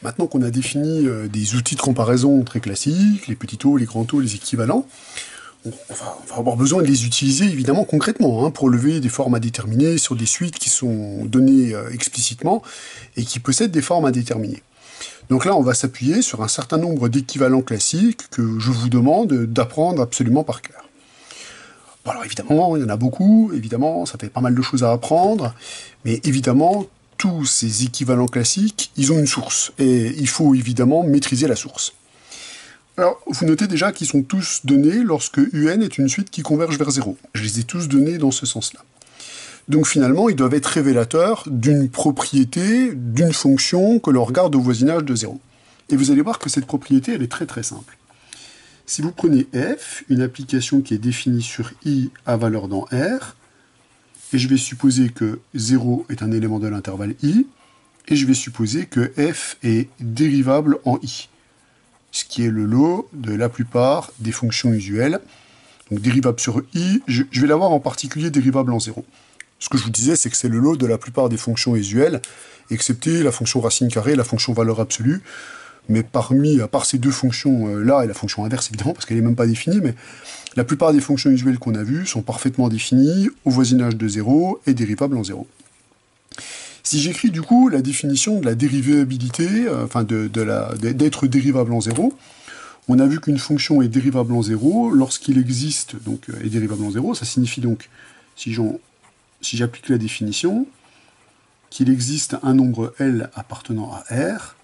maintenant qu'on a défini des outils de comparaison très classiques, les petits taux, les grands taux, les équivalents, on va avoir besoin de les utiliser évidemment concrètement, hein, pour lever des formes à déterminer sur des suites qui sont données explicitement et qui possèdent des formes à déterminer. Donc là, on va s'appuyer sur un certain nombre d'équivalents classiques que je vous demande d'apprendre absolument par cœur. Bon, alors évidemment, il y en a beaucoup, évidemment, ça fait pas mal de choses à apprendre, mais évidemment, tous ces équivalents classiques, ils ont une source, et il faut évidemment maîtriser la source. Alors, vous notez déjà qu'ils sont tous donnés lorsque UN est une suite qui converge vers 0. Je les ai tous donnés dans ce sens-là. Donc finalement, ils doivent être révélateurs d'une propriété, d'une fonction que l'on regarde au voisinage de 0. Et vous allez voir que cette propriété, elle est très très simple. Si vous prenez f, une application qui est définie sur i à valeur dans R, et je vais supposer que 0 est un élément de l'intervalle i, et je vais supposer que f est dérivable en i, ce qui est le lot de la plupart des fonctions usuelles. Donc dérivable sur i, je vais l'avoir en particulier dérivable en 0. Ce que je vous disais, c'est que c'est le lot de la plupart des fonctions usuelles, excepté la fonction racine carrée et la fonction valeur absolue. Mais à part ces deux fonctions-là, et la fonction inverse évidemment, parce qu'elle n'est même pas définie, mais la plupart des fonctions usuelles qu'on a vues sont parfaitement définies au voisinage de 0 et dérivables en 0. Si j'écris du coup la définition de la dérivabilité, d'être dérivable en 0, on a vu qu'une fonction est dérivable en 0 lorsqu'il existe, donc est dérivable en 0, ça signifie donc, si j'applique la définition, qu'il existe un nombre L appartenant à R,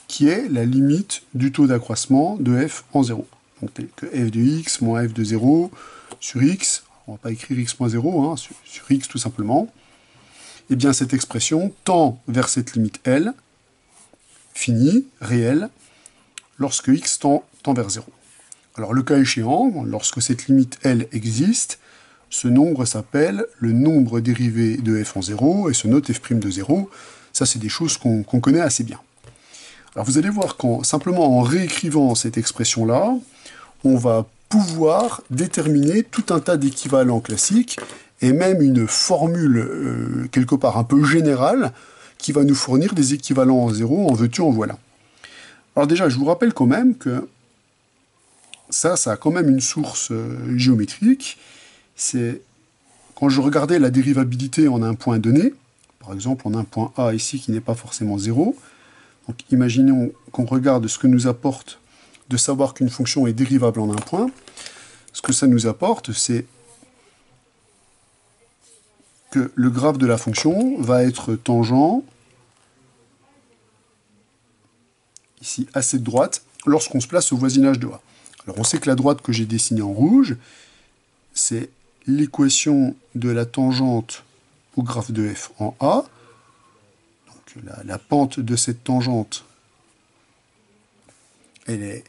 qui est la limite du taux d'accroissement de f en 0. Donc tel que f de x moins f de 0 sur x, on ne va pas écrire x moins 0, hein, sur x tout simplement, et bien cette expression tend vers cette limite L, finie, réelle, lorsque x tend vers 0. Alors le cas échéant, lorsque cette limite L existe, ce nombre s'appelle le nombre dérivé de f en 0, et se note f' de 0. Ça, c'est des choses qu'on connaît assez bien. Alors vous allez voir simplement en réécrivant cette expression-là, on va pouvoir déterminer tout un tas d'équivalents classiques, et même une formule, quelque part un peu générale, qui va nous fournir des équivalents en 0, en veux-tu, en voilà. Alors déjà, je vous rappelle quand même que ça a quand même une source géométrique. C'est quand je regardais la dérivabilité en un point donné, par exemple en un point A ici qui n'est pas forcément 0, donc imaginons qu'on regarde ce que nous apporte de savoir qu'une fonction est dérivable en un point. Ce que ça nous apporte, c'est que le graphe de la fonction va être tangent, ici à cette droite, lorsqu'on se place au voisinage de A. Alors on sait que la droite que j'ai dessinée en rouge, c'est l'équation de la tangente au graphe de f en A. Donc la pente de cette tangente, elle est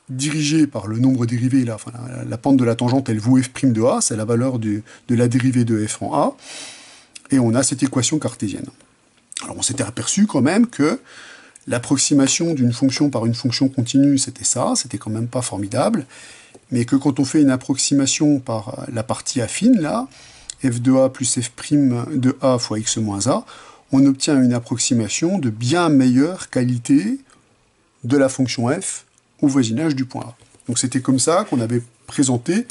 dirigée par le nombre dérivé, là, enfin, la pente de la tangente, elle vaut f' de A, c'est la valeur de la dérivée de f en A, et on a cette équation cartésienne. Alors on s'était aperçu quand même que l'approximation d'une fonction par une fonction continue, c'était ça, c'était quand même pas formidable, mais que quand on fait une approximation par la partie affine, là, f de a plus f' de a fois x moins a, on obtient une approximation de bien meilleure qualité de la fonction f au voisinage du point A. Donc c'était comme ça qu'on avait présenté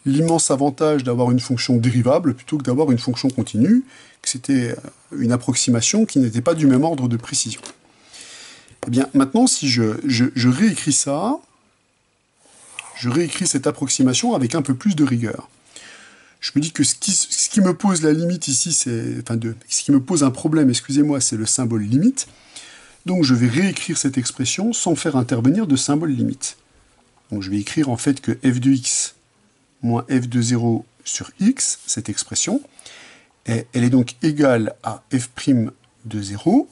l'immense avantage d'avoir une fonction dérivable plutôt que d'avoir une fonction continue, que c'était une approximation qui n'était pas du même ordre de précision. Eh bien, maintenant, si je réécris ça, je réécris cette approximation avec un peu plus de rigueur. Je me dis que ce qui me pose la limite ici, ce qui me pose un problème, excusez-moi, c'est le symbole limite. Donc je vais réécrire cette expression sans faire intervenir de symbole limite. Donc je vais écrire en fait que f de x moins f de 0 sur x, cette expression, elle est donc égale à f' de 0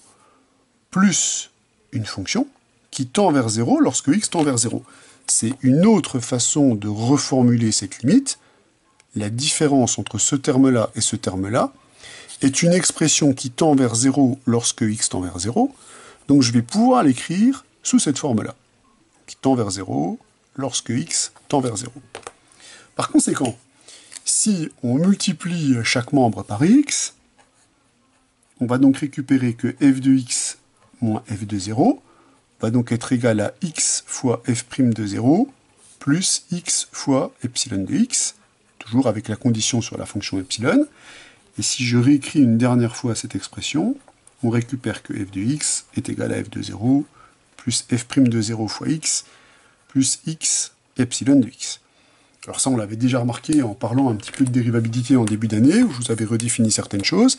plus une fonction qui tend vers 0 lorsque x tend vers 0. C'est une autre façon de reformuler cette limite. La différence entre ce terme-là et ce terme-là est une expression qui tend vers 0 lorsque x tend vers 0. Donc je vais pouvoir l'écrire sous cette forme-là, qui tend vers 0 lorsque x tend vers 0. Par conséquent, si on multiplie chaque membre par x, on va donc récupérer que f de x moins f de 0 va donc être égal à x fois f' de 0 plus x fois epsilon de x, toujours avec la condition sur la fonction epsilon. Et si je réécris une dernière fois cette expression, on récupère que f de x est égal à f de 0 plus f' de 0 fois x plus x epsilon de x. Alors ça, on l'avait déjà remarqué en parlant un petit peu de dérivabilité en début d'année, où je vous avais redéfini certaines choses.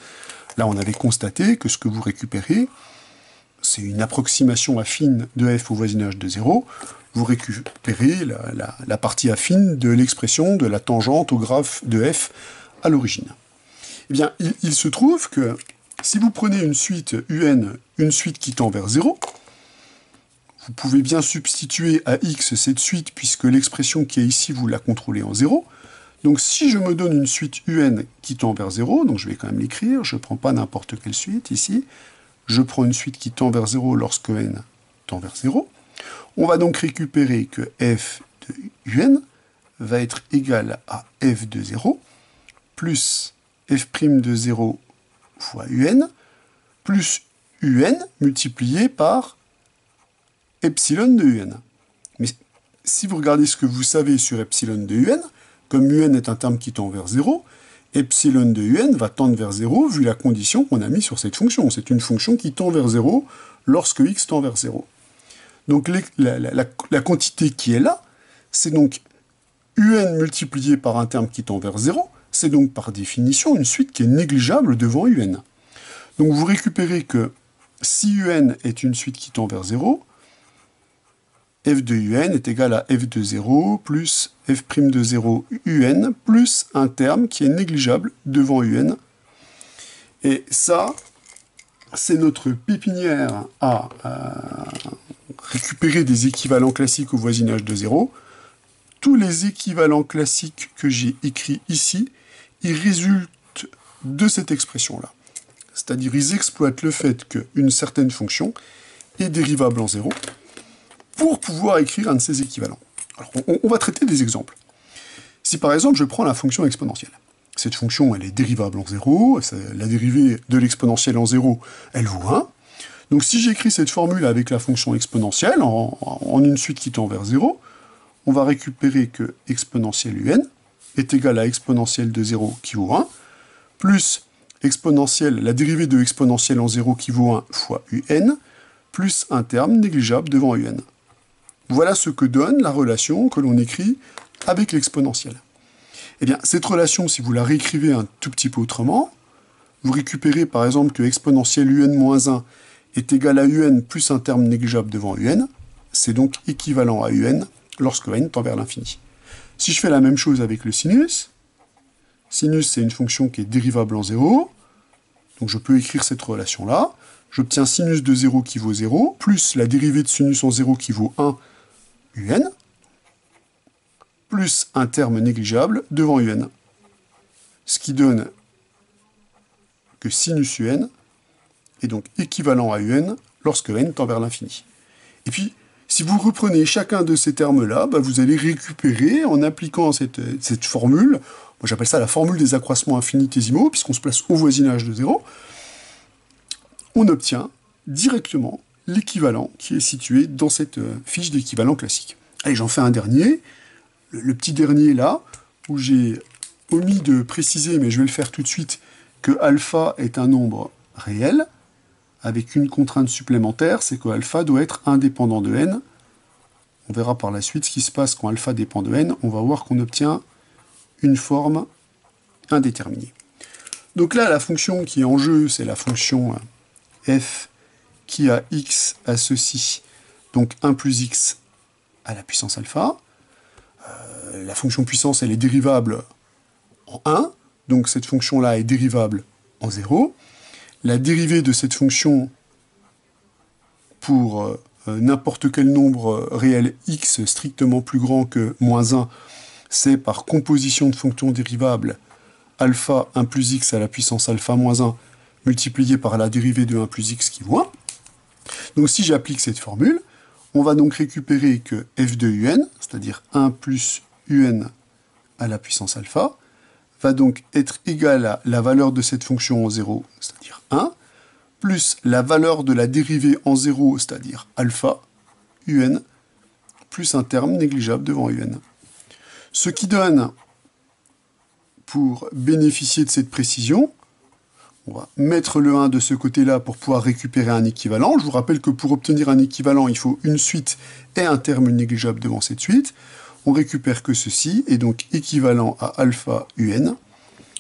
Là, on avait constaté que ce que vous récupérez, c'est une approximation affine de f au voisinage de 0. Vous récupérez la partie affine de l'expression de la tangente au graphe de f à l'origine. Eh bien, il se trouve que si vous prenez une suite un, une suite qui tend vers 0, vous pouvez bien substituer à x cette suite, puisque l'expression qui est ici, vous la contrôlez en 0. Donc si je me donne une suite un qui tend vers 0, donc je vais quand même l'écrire, je ne prends pas n'importe quelle suite ici, je prends une suite qui tend vers 0 lorsque n tend vers 0. On va donc récupérer que f de un va être égal à f de 0 plus f' de 0 fois un plus un multiplié par epsilon de un. Mais si vous regardez ce que vous savez sur epsilon de un, comme un est un terme qui tend vers 0, epsilon de un va tendre vers 0 vu la condition qu'on a mis sur cette fonction. C'est une fonction qui tend vers 0 lorsque x tend vers 0. Donc la quantité qui est là, c'est donc un multiplié par un terme qui tend vers 0, c'est donc par définition une suite qui est négligeable devant un. Donc vous récupérez que si un est une suite qui tend vers 0, f de un est égal à f de 0 plus f' de 0 un plus un terme qui est négligeable devant un. Et ça, c'est notre pépinière à récupérer des équivalents classiques au voisinage de 0. Tous les équivalents classiques que j'ai écrits ici, ils résultent de cette expression-là. C'est-à-dire, ils exploitent le fait qu'une certaine fonction est dérivable en 0 pour pouvoir écrire un de ses équivalents. Alors, on va traiter des exemples. Si par exemple, je prends la fonction exponentielle. Cette fonction, elle est dérivable en 0, la dérivée de l'exponentielle en 0, elle vaut 1. Donc si j'écris cette formule avec la fonction exponentielle, en une suite qui tend vers 0, on va récupérer que exponentielle un est égal à exponentielle de 0 qui vaut 1, plus exponentielle, la dérivée de exponentielle en 0 qui vaut 1 fois un, plus un terme négligeable devant un. Voilà ce que donne la relation que l'on écrit avec l'exponentielle. Eh bien, cette relation, si vous la réécrivez un tout petit peu autrement, vous récupérez par exemple que exponentielle un moins 1 est égal à un plus un terme négligeable devant un, c'est donc équivalent à un lorsque n tend vers l'infini. Si je fais la même chose avec le sinus c'est une fonction qui est dérivable en 0, donc je peux écrire cette relation-là, j'obtiens sinus de 0 qui vaut 0, plus la dérivée de sinus en 0 qui vaut 1, un, plus un terme négligeable devant un. Ce qui donne que sinus un est donc équivalent à un lorsque n tend vers l'infini. Et puis, si vous reprenez chacun de ces termes-là, vous allez récupérer, en appliquant cette formule, moi j'appelle ça la formule des accroissements infinitésimaux, puisqu'on se place au voisinage de 0, on obtient directement l'équivalent qui est situé dans cette fiche d'équivalent classique. Allez, j'en fais un dernier, le petit dernier là, où j'ai omis de préciser, mais je vais le faire tout de suite, que alpha est un nombre réel, avec une contrainte supplémentaire, c'est que alpha doit être indépendant de n. On verra par la suite ce qui se passe quand alpha dépend de n. On va voir qu'on obtient une forme indéterminée. Donc là, la fonction qui est en jeu, c'est la fonction f qui a x associe donc 1 plus x à la puissance alpha. La fonction puissance, elle est dérivable en 1, donc cette fonction-là est dérivable en 0. La dérivée de cette fonction pour n'importe quel nombre réel x strictement plus grand que moins 1, c'est par composition de fonctions dérivables alpha 1 plus x à la puissance alpha moins 1 multiplié par la dérivée de 1 plus x qui vaut 1. Donc si j'applique cette formule, on va donc récupérer que f de un, c'est-à-dire 1 plus un à la puissance alpha, va donc être égal à la valeur de cette fonction en 0, c'est-à-dire 1, plus la valeur de la dérivée en 0, c'est-à-dire alpha, un, plus un terme négligeable devant un. Ce qui donne, pour bénéficier de cette précision, on va mettre le 1 de ce côté-là pour pouvoir récupérer un équivalent. Je vous rappelle que pour obtenir un équivalent, il faut une suite et un terme négligeable devant cette suite. On récupère que ceci, et donc équivalent à alpha un,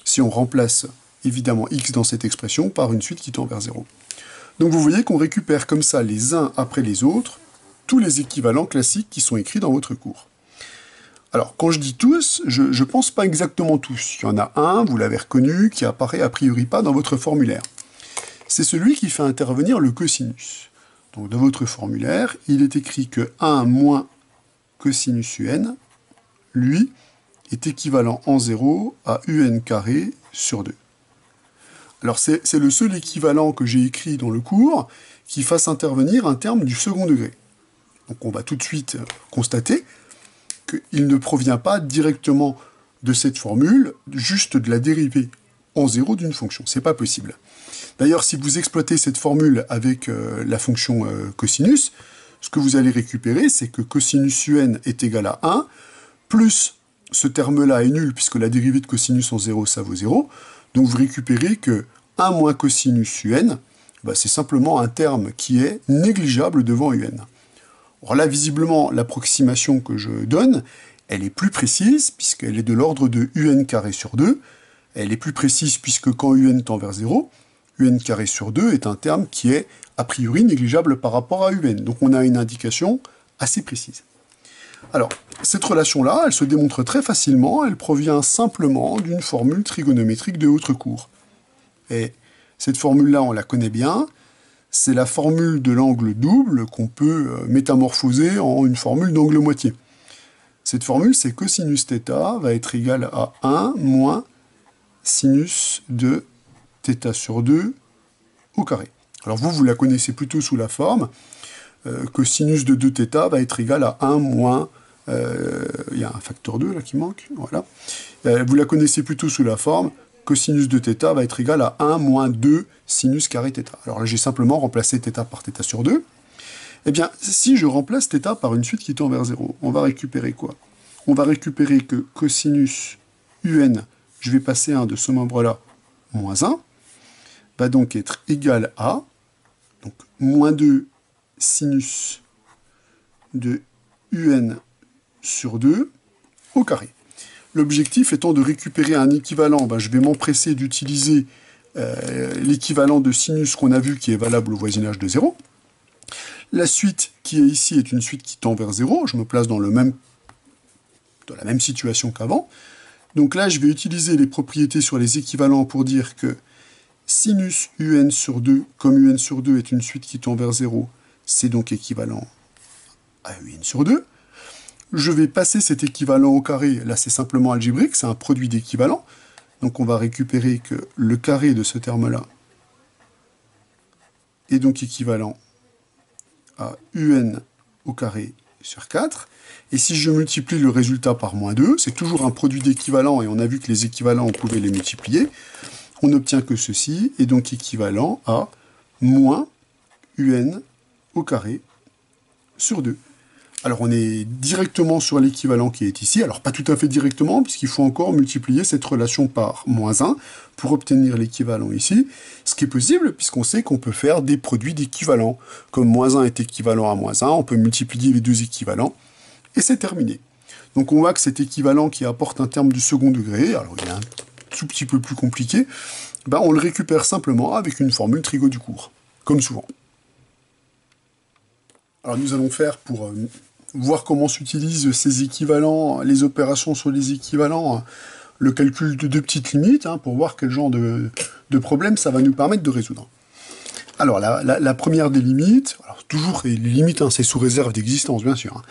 si on remplace évidemment x dans cette expression par une suite qui tend vers 0. Donc vous voyez qu'on récupère comme ça, les uns après les autres, tous les équivalents classiques qui sont écrits dans votre cours. Alors, quand je dis tous, je ne pense pas exactement tous. Il y en a un, vous l'avez reconnu, qui apparaît a priori pas dans votre formulaire. C'est celui qui fait intervenir le cosinus. Donc, dans votre formulaire, il est écrit que 1 moins cosinus un, lui, est équivalent en 0 à un carré sur 2. Alors, c'est le seul équivalent que j'ai écrit dans le cours qui fasse intervenir un terme du second degré. Donc, on va tout de suite constater qu'il ne provient pas directement de cette formule, juste de la dérivée en 0 d'une fonction. C'est pas possible. D'ailleurs, si vous exploitez cette formule avec la fonction cosinus, ce que vous allez récupérer, c'est que cosinus un est égal à 1, plus ce terme-là est nul, puisque la dérivée de cosinus en 0, ça vaut 0. Donc vous récupérez que 1 moins cosinus un, c'est simplement un terme qui est négligeable devant un. Alors là, visiblement, l'approximation que je donne, elle est plus précise, puisqu'elle est de l'ordre de un carré sur 2. Elle est plus précise puisque quand un tend vers 0, un carré sur 2 est un terme qui est a priori négligeable par rapport à un. Donc on a une indication assez précise. Alors, cette relation-là, elle se démontre très facilement, elle provient simplement d'une formule trigonométrique de votre cours. Et cette formule-là, on la connaît bien. C'est la formule de l'angle double qu'on peut métamorphoser en une formule d'angle moitié. Cette formule, c'est cosinus θ va être égal à 1 moins sinus de θ sur 2 au carré. Alors vous la connaissez plutôt sous la forme cosinus de 2θ va être égal à 1 moins... il y a un facteur 2 là qui manque, voilà. Vous la connaissez plutôt sous la forme cosinus de θ va être égal à 1 moins 2 sinus carré θ. Alors là, j'ai simplement remplacé θ par θ sur 2. Eh bien, si je remplace θ par une suite qui tend vers 0, on va récupérer quoi? On va récupérer que cosinus un, je vais passer un de ce membre-là, moins 1, va donc être égal à, donc, moins 2 sinus de un sur 2 au carré. L'objectif étant de récupérer un équivalent, je vais m'empresser d'utiliser l'équivalent de sinus qu'on a vu qui est valable au voisinage de 0. La suite qui est ici est une suite qui tend vers 0. Je me place dans la même situation qu'avant. Donc là, je vais utiliser les propriétés sur les équivalents pour dire que sinus un sur 2, comme un sur 2 est une suite qui tend vers 0, c'est donc équivalent à un sur 2. Je vais passer cet équivalent au carré, là c'est simplement algébrique, c'est un produit d'équivalent. Donc on va récupérer que le carré de ce terme-là est donc équivalent à un au carré sur 4. Et si je multiplie le résultat par moins 2, c'est toujours un produit d'équivalent, et on a vu que les équivalents, on pouvait les multiplier, on obtient que ceci est donc équivalent à moins un au carré sur 2. Alors on est directement sur l'équivalent qui est ici, alors pas tout à fait directement, puisqu'il faut encore multiplier cette relation par moins 1 pour obtenir l'équivalent ici, ce qui est possible puisqu'on sait qu'on peut faire des produits d'équivalent. Comme moins 1 est équivalent à moins 1, on peut multiplier les deux équivalents, et c'est terminé. Donc on voit que cet équivalent qui apporte un terme du second degré, alors il est un tout petit peu plus compliqué, on le récupère simplement avec une formule trigo du cours, comme souvent. Alors nous allons faire pour voir comment s'utilisent ces équivalents, les opérations sur les équivalents, le calcul de deux petites limites, pour voir quel genre de problème ça va nous permettre de résoudre. Alors la première des limites, alors toujours les limites, c'est sous réserve d'existence bien sûr,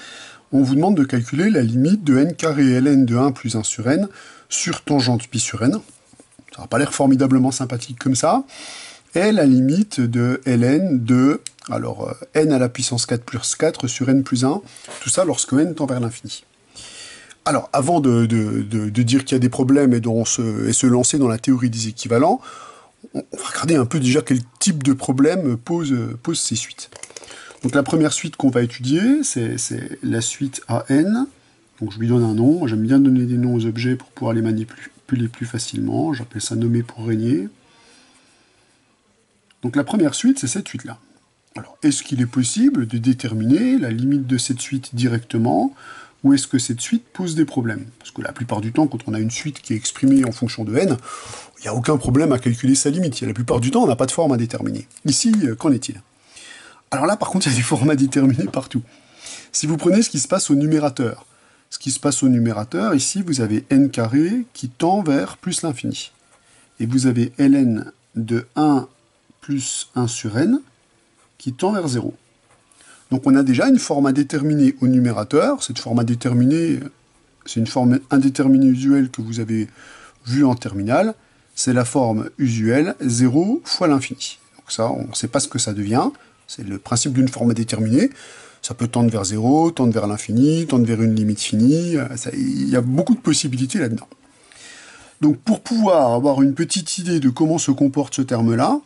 on vous demande de calculer la limite de n carré ln de 1 plus 1 sur n sur tangente pi sur n. Ça n'a pas l'air formidablement sympathique comme ça. Et la limite de ln de, n à la puissance 4 plus 4 sur n plus 1, tout ça lorsque n tend vers l'infini. Alors, avant de dire qu'il y a des problèmes et se lancer dans la théorie des équivalents, On va regarder un peu déjà quel type de problème pose ces suites. Donc la première suite qu'on va étudier, c'est la suite AN. Donc je lui donne un nom. J'aime bien donner des noms aux objets pour pouvoir les manipuler plus facilement. J'appelle ça nommer pour régner. Donc la première suite, c'est cette suite-là. Alors, est-ce qu'il est possible de déterminer la limite de cette suite directement, ou est-ce que cette suite pose des problèmes? Parce que la plupart du temps, quand on a une suite qui est exprimée en fonction de n, il n'y a aucun problème à calculer sa limite. La plupart du temps, on n'a pas de forme à déterminer. Ici, qu'en est-il? Alors là, par contre, il y a des formes à déterminer partout. Si vous prenez ce qui se passe au numérateur, ici, vous avez n carré qui tend vers plus l'infini. Et vous avez ln de 1 plus 1 sur n qui tend vers 0. Donc on a déjà une forme à déterminer au numérateur. Cette forme à déterminer, c'est une forme indéterminée usuelle que vous avez vue en terminale. C'est la forme usuelle 0 fois l'infini. Donc ça, on ne sait pas ce que ça devient. C'est le principe d'une forme à déterminer. Ça peut tendre vers 0, tendre vers l'infini, tendre vers une limite finie. Il y a beaucoup de possibilités là-dedans. Donc pour pouvoir avoir une petite idée de comment se comporte ce terme-là,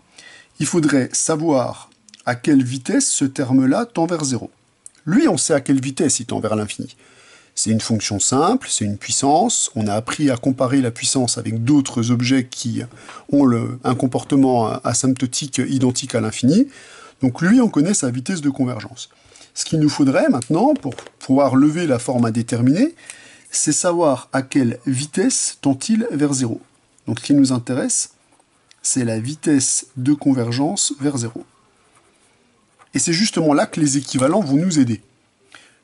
il faudrait savoir à quelle vitesse ce terme-là tend vers 0. Lui, on sait à quelle vitesse il tend vers l'infini. C'est une fonction simple, c'est une puissance. On a appris à comparer la puissance avec d'autres objets qui ont un comportement asymptotique identique à l'infini. Donc lui, on connaît sa vitesse de convergence. Ce qu'il nous faudrait maintenant, pour pouvoir lever la forme à déterminer, c'est savoir à quelle vitesse tend-il vers 0. Donc ce qui nous intéresse, c'est la vitesse de convergence vers 0. Et c'est justement là que les équivalents vont nous aider,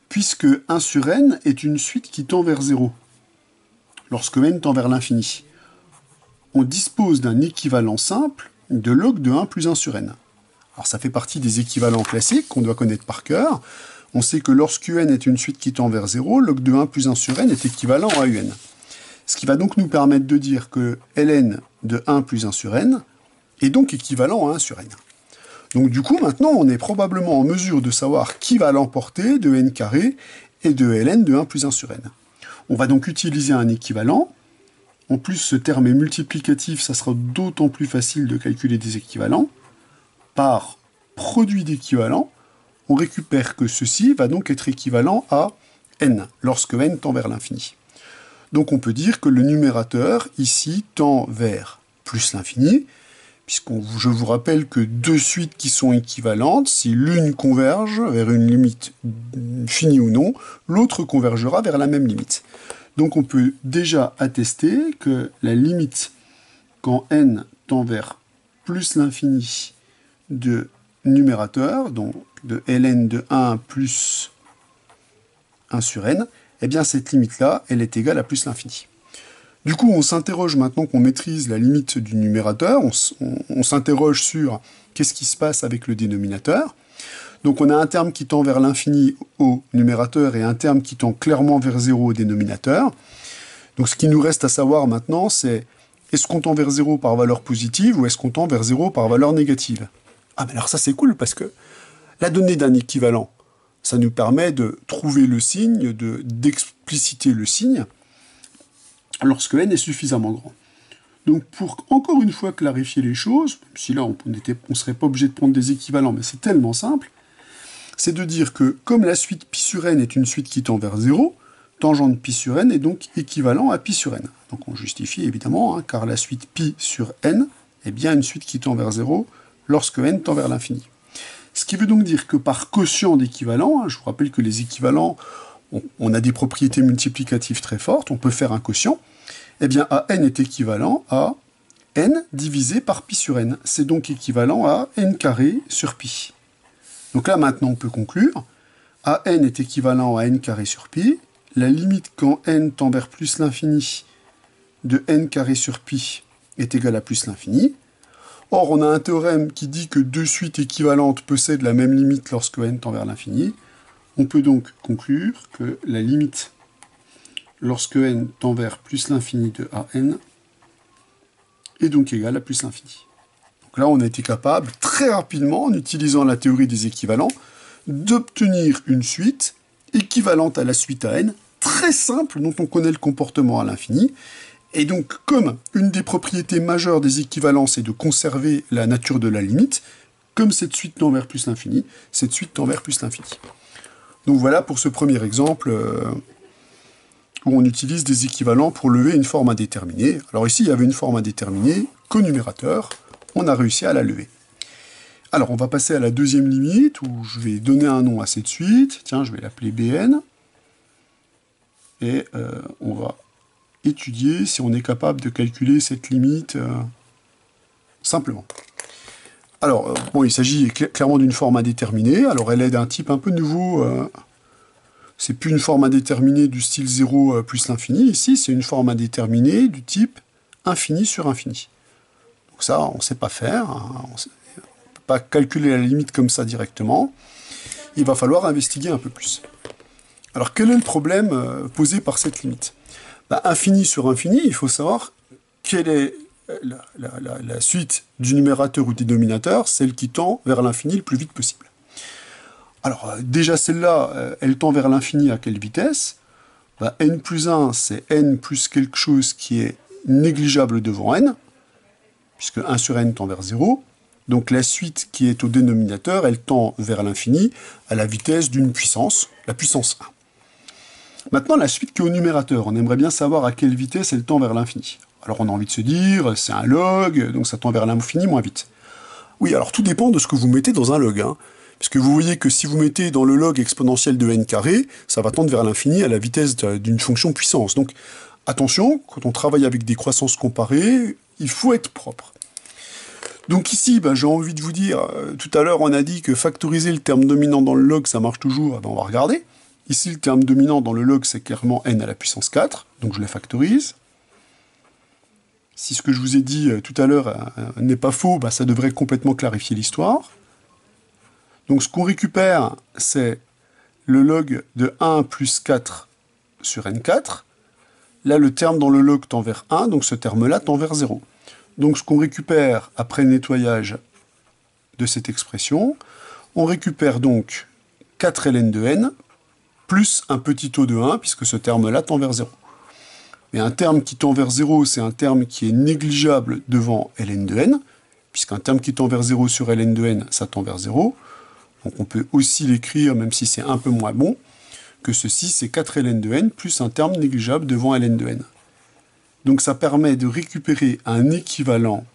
puisque 1 sur n est une suite qui tend vers 0, lorsque n tend vers l'infini. On dispose d'un équivalent simple de log de 1 plus 1 sur n. Alors ça fait partie des équivalents classiques qu'on doit connaître par cœur. On sait que lorsque n est une suite qui tend vers 0, log de 1 plus 1 sur n est équivalent à un. Ce qui va donc nous permettre de dire que ln de 1 plus 1 sur n est donc équivalent à 1 sur n. Donc du coup, maintenant, on est probablement en mesure de savoir qui va l'emporter de n carré et de ln de 1 plus 1 sur n. On va donc utiliser un équivalent. En plus, ce terme est multiplicatif, ça sera d'autant plus facile de calculer des équivalents. Par produit d'équivalent, on récupère que ceci va donc être équivalent à n, lorsque n tend vers l'infini. Donc on peut dire que le numérateur, ici, tend vers plus l'infini, je vous rappelle que deux suites qui sont équivalentes, si l'une converge vers une limite finie ou non, l'autre convergera vers la même limite. Donc on peut déjà attester que la limite quand n tend vers plus l'infini de numérateur, donc de ln de 1 plus 1 sur n, eh bien cette limite-là, elle est égale à plus l'infini. Du coup, on s'interroge maintenant qu'on maîtrise la limite du numérateur, on s'interroge sur qu'est-ce qui se passe avec le dénominateur. Donc on a un terme qui tend vers l'infini au numérateur et un terme qui tend clairement vers 0 au dénominateur. Donc ce qui nous reste à savoir maintenant, c'est est-ce qu'on tend vers 0 par valeur positive ou est-ce qu'on tend vers 0 par valeur négative? Ah mais alors ça c'est cool parce que la donnée d'un équivalent, ça nous permet de trouver le signe, d'expliciter le signe, lorsque n est suffisamment grand. Donc pour encore une fois clarifier les choses, même si là on ne serait pas obligé de prendre des équivalents, mais c'est tellement simple, c'est de dire que comme la suite pi sur n est une suite qui tend vers 0, tangente pi sur n est donc équivalent à pi sur n. Donc on justifie évidemment, car la suite pi sur n est bien une suite qui tend vers 0 lorsque n tend vers l'infini. Ce qui veut donc dire que par quotient d'équivalent, je vous rappelle que les équivalents, on a des propriétés multiplicatives très fortes, on peut faire un quotient, eh bien AN est équivalent à n divisé par pi sur n. C'est donc équivalent à n carré sur pi. Donc là maintenant on peut conclure, AN est équivalent à n carré sur pi, la limite quand n tend vers plus l'infini de n carré sur pi est égale à plus l'infini. Or on a un théorème qui dit que deux suites équivalentes possèdent la même limite lorsque n tend vers l'infini. On peut donc conclure que la limite lorsque n tend vers plus l'infini de AN est donc égale à plus l'infini. Donc là, on a été capable, très rapidement, en utilisant la théorie des équivalents, d'obtenir une suite équivalente à la suite AN, très simple, dont on connaît le comportement à l'infini, Et donc, comme une des propriétés majeures des équivalences est de conserver la nature de la limite, comme cette suite tend vers plus l'infini, cette suite tend vers plus l'infini. Donc voilà pour ce premier exemple où on utilise des équivalents pour lever une forme indéterminée. Alors ici, il y avait une forme indéterminée qu'au numérateur, on a réussi à la lever. Alors on va passer à la deuxième limite, où je vais donner un nom à cette suite. Tiens, je vais l'appeler Bn. Et on va étudier si on est capable de calculer cette limite simplement. Alors, bon, il s'agit clairement d'une forme indéterminée. Alors, elle est d'un type un peu nouveau. C'est plus une forme indéterminée du style 0 plus l'infini. Ici, c'est une forme indéterminée du type infini sur infini. Donc ça, on ne sait pas faire. Hein. On ne peut pas calculer la limite comme ça directement. Il va falloir investiguer un peu plus. Alors, quel est le problème posé par cette limite? Infini sur infini, il faut savoir quelle est la suite du numérateur ou dénominateur, celle qui tend vers l'infini le plus vite possible. Alors, déjà celle-là, elle tend vers l'infini à quelle vitesse? N plus 1, c'est n plus quelque chose qui est négligeable devant n, puisque 1 sur n tend vers 0. Donc la suite qui est au dénominateur, elle tend vers l'infini à la vitesse d'une puissance, la puissance 1. Maintenant, la suite qui est au numérateur, on aimerait bien savoir à quelle vitesse elle tend vers l'infini. Alors on a envie de se dire, c'est un log, donc ça tend vers l'infini moins vite. Oui, alors tout dépend de ce que vous mettez dans un log. Hein. Puisque vous voyez que si vous mettez dans le log exponentiel de n carré, ça va tendre vers l'infini à la vitesse d'une fonction puissance. Donc attention, quand on travaille avec des croissances comparées, il faut être propre. Donc ici, j'ai envie de vous dire, tout à l'heure on a dit que factoriser le terme dominant dans le log, ça marche toujours, on va regarder. Ici, le terme dominant dans le log, c'est clairement n à la puissance 4, donc je le factorise. Si ce que je vous ai dit tout à l'heure n'est pas faux, ça devrait complètement clarifier l'histoire. Donc ce qu'on récupère, c'est le log de 1 plus 4 sur n4. Là, le terme dans le log tend vers 1, donc ce terme-là tend vers 0. Donc ce qu'on récupère après nettoyage de cette expression, on récupère donc 4 ln de n, plus un petit taux de 1, puisque ce terme-là tend vers 0. Mais un terme qui tend vers 0, c'est un terme qui est négligeable devant ln de n, puisqu'un terme qui tend vers 0 sur ln de n, ça tend vers 0. Donc on peut aussi l'écrire, même si c'est un peu moins bon, que ceci, c'est 4 ln de n plus un terme négligeable devant ln de n. Donc ça permet de récupérer un équivalent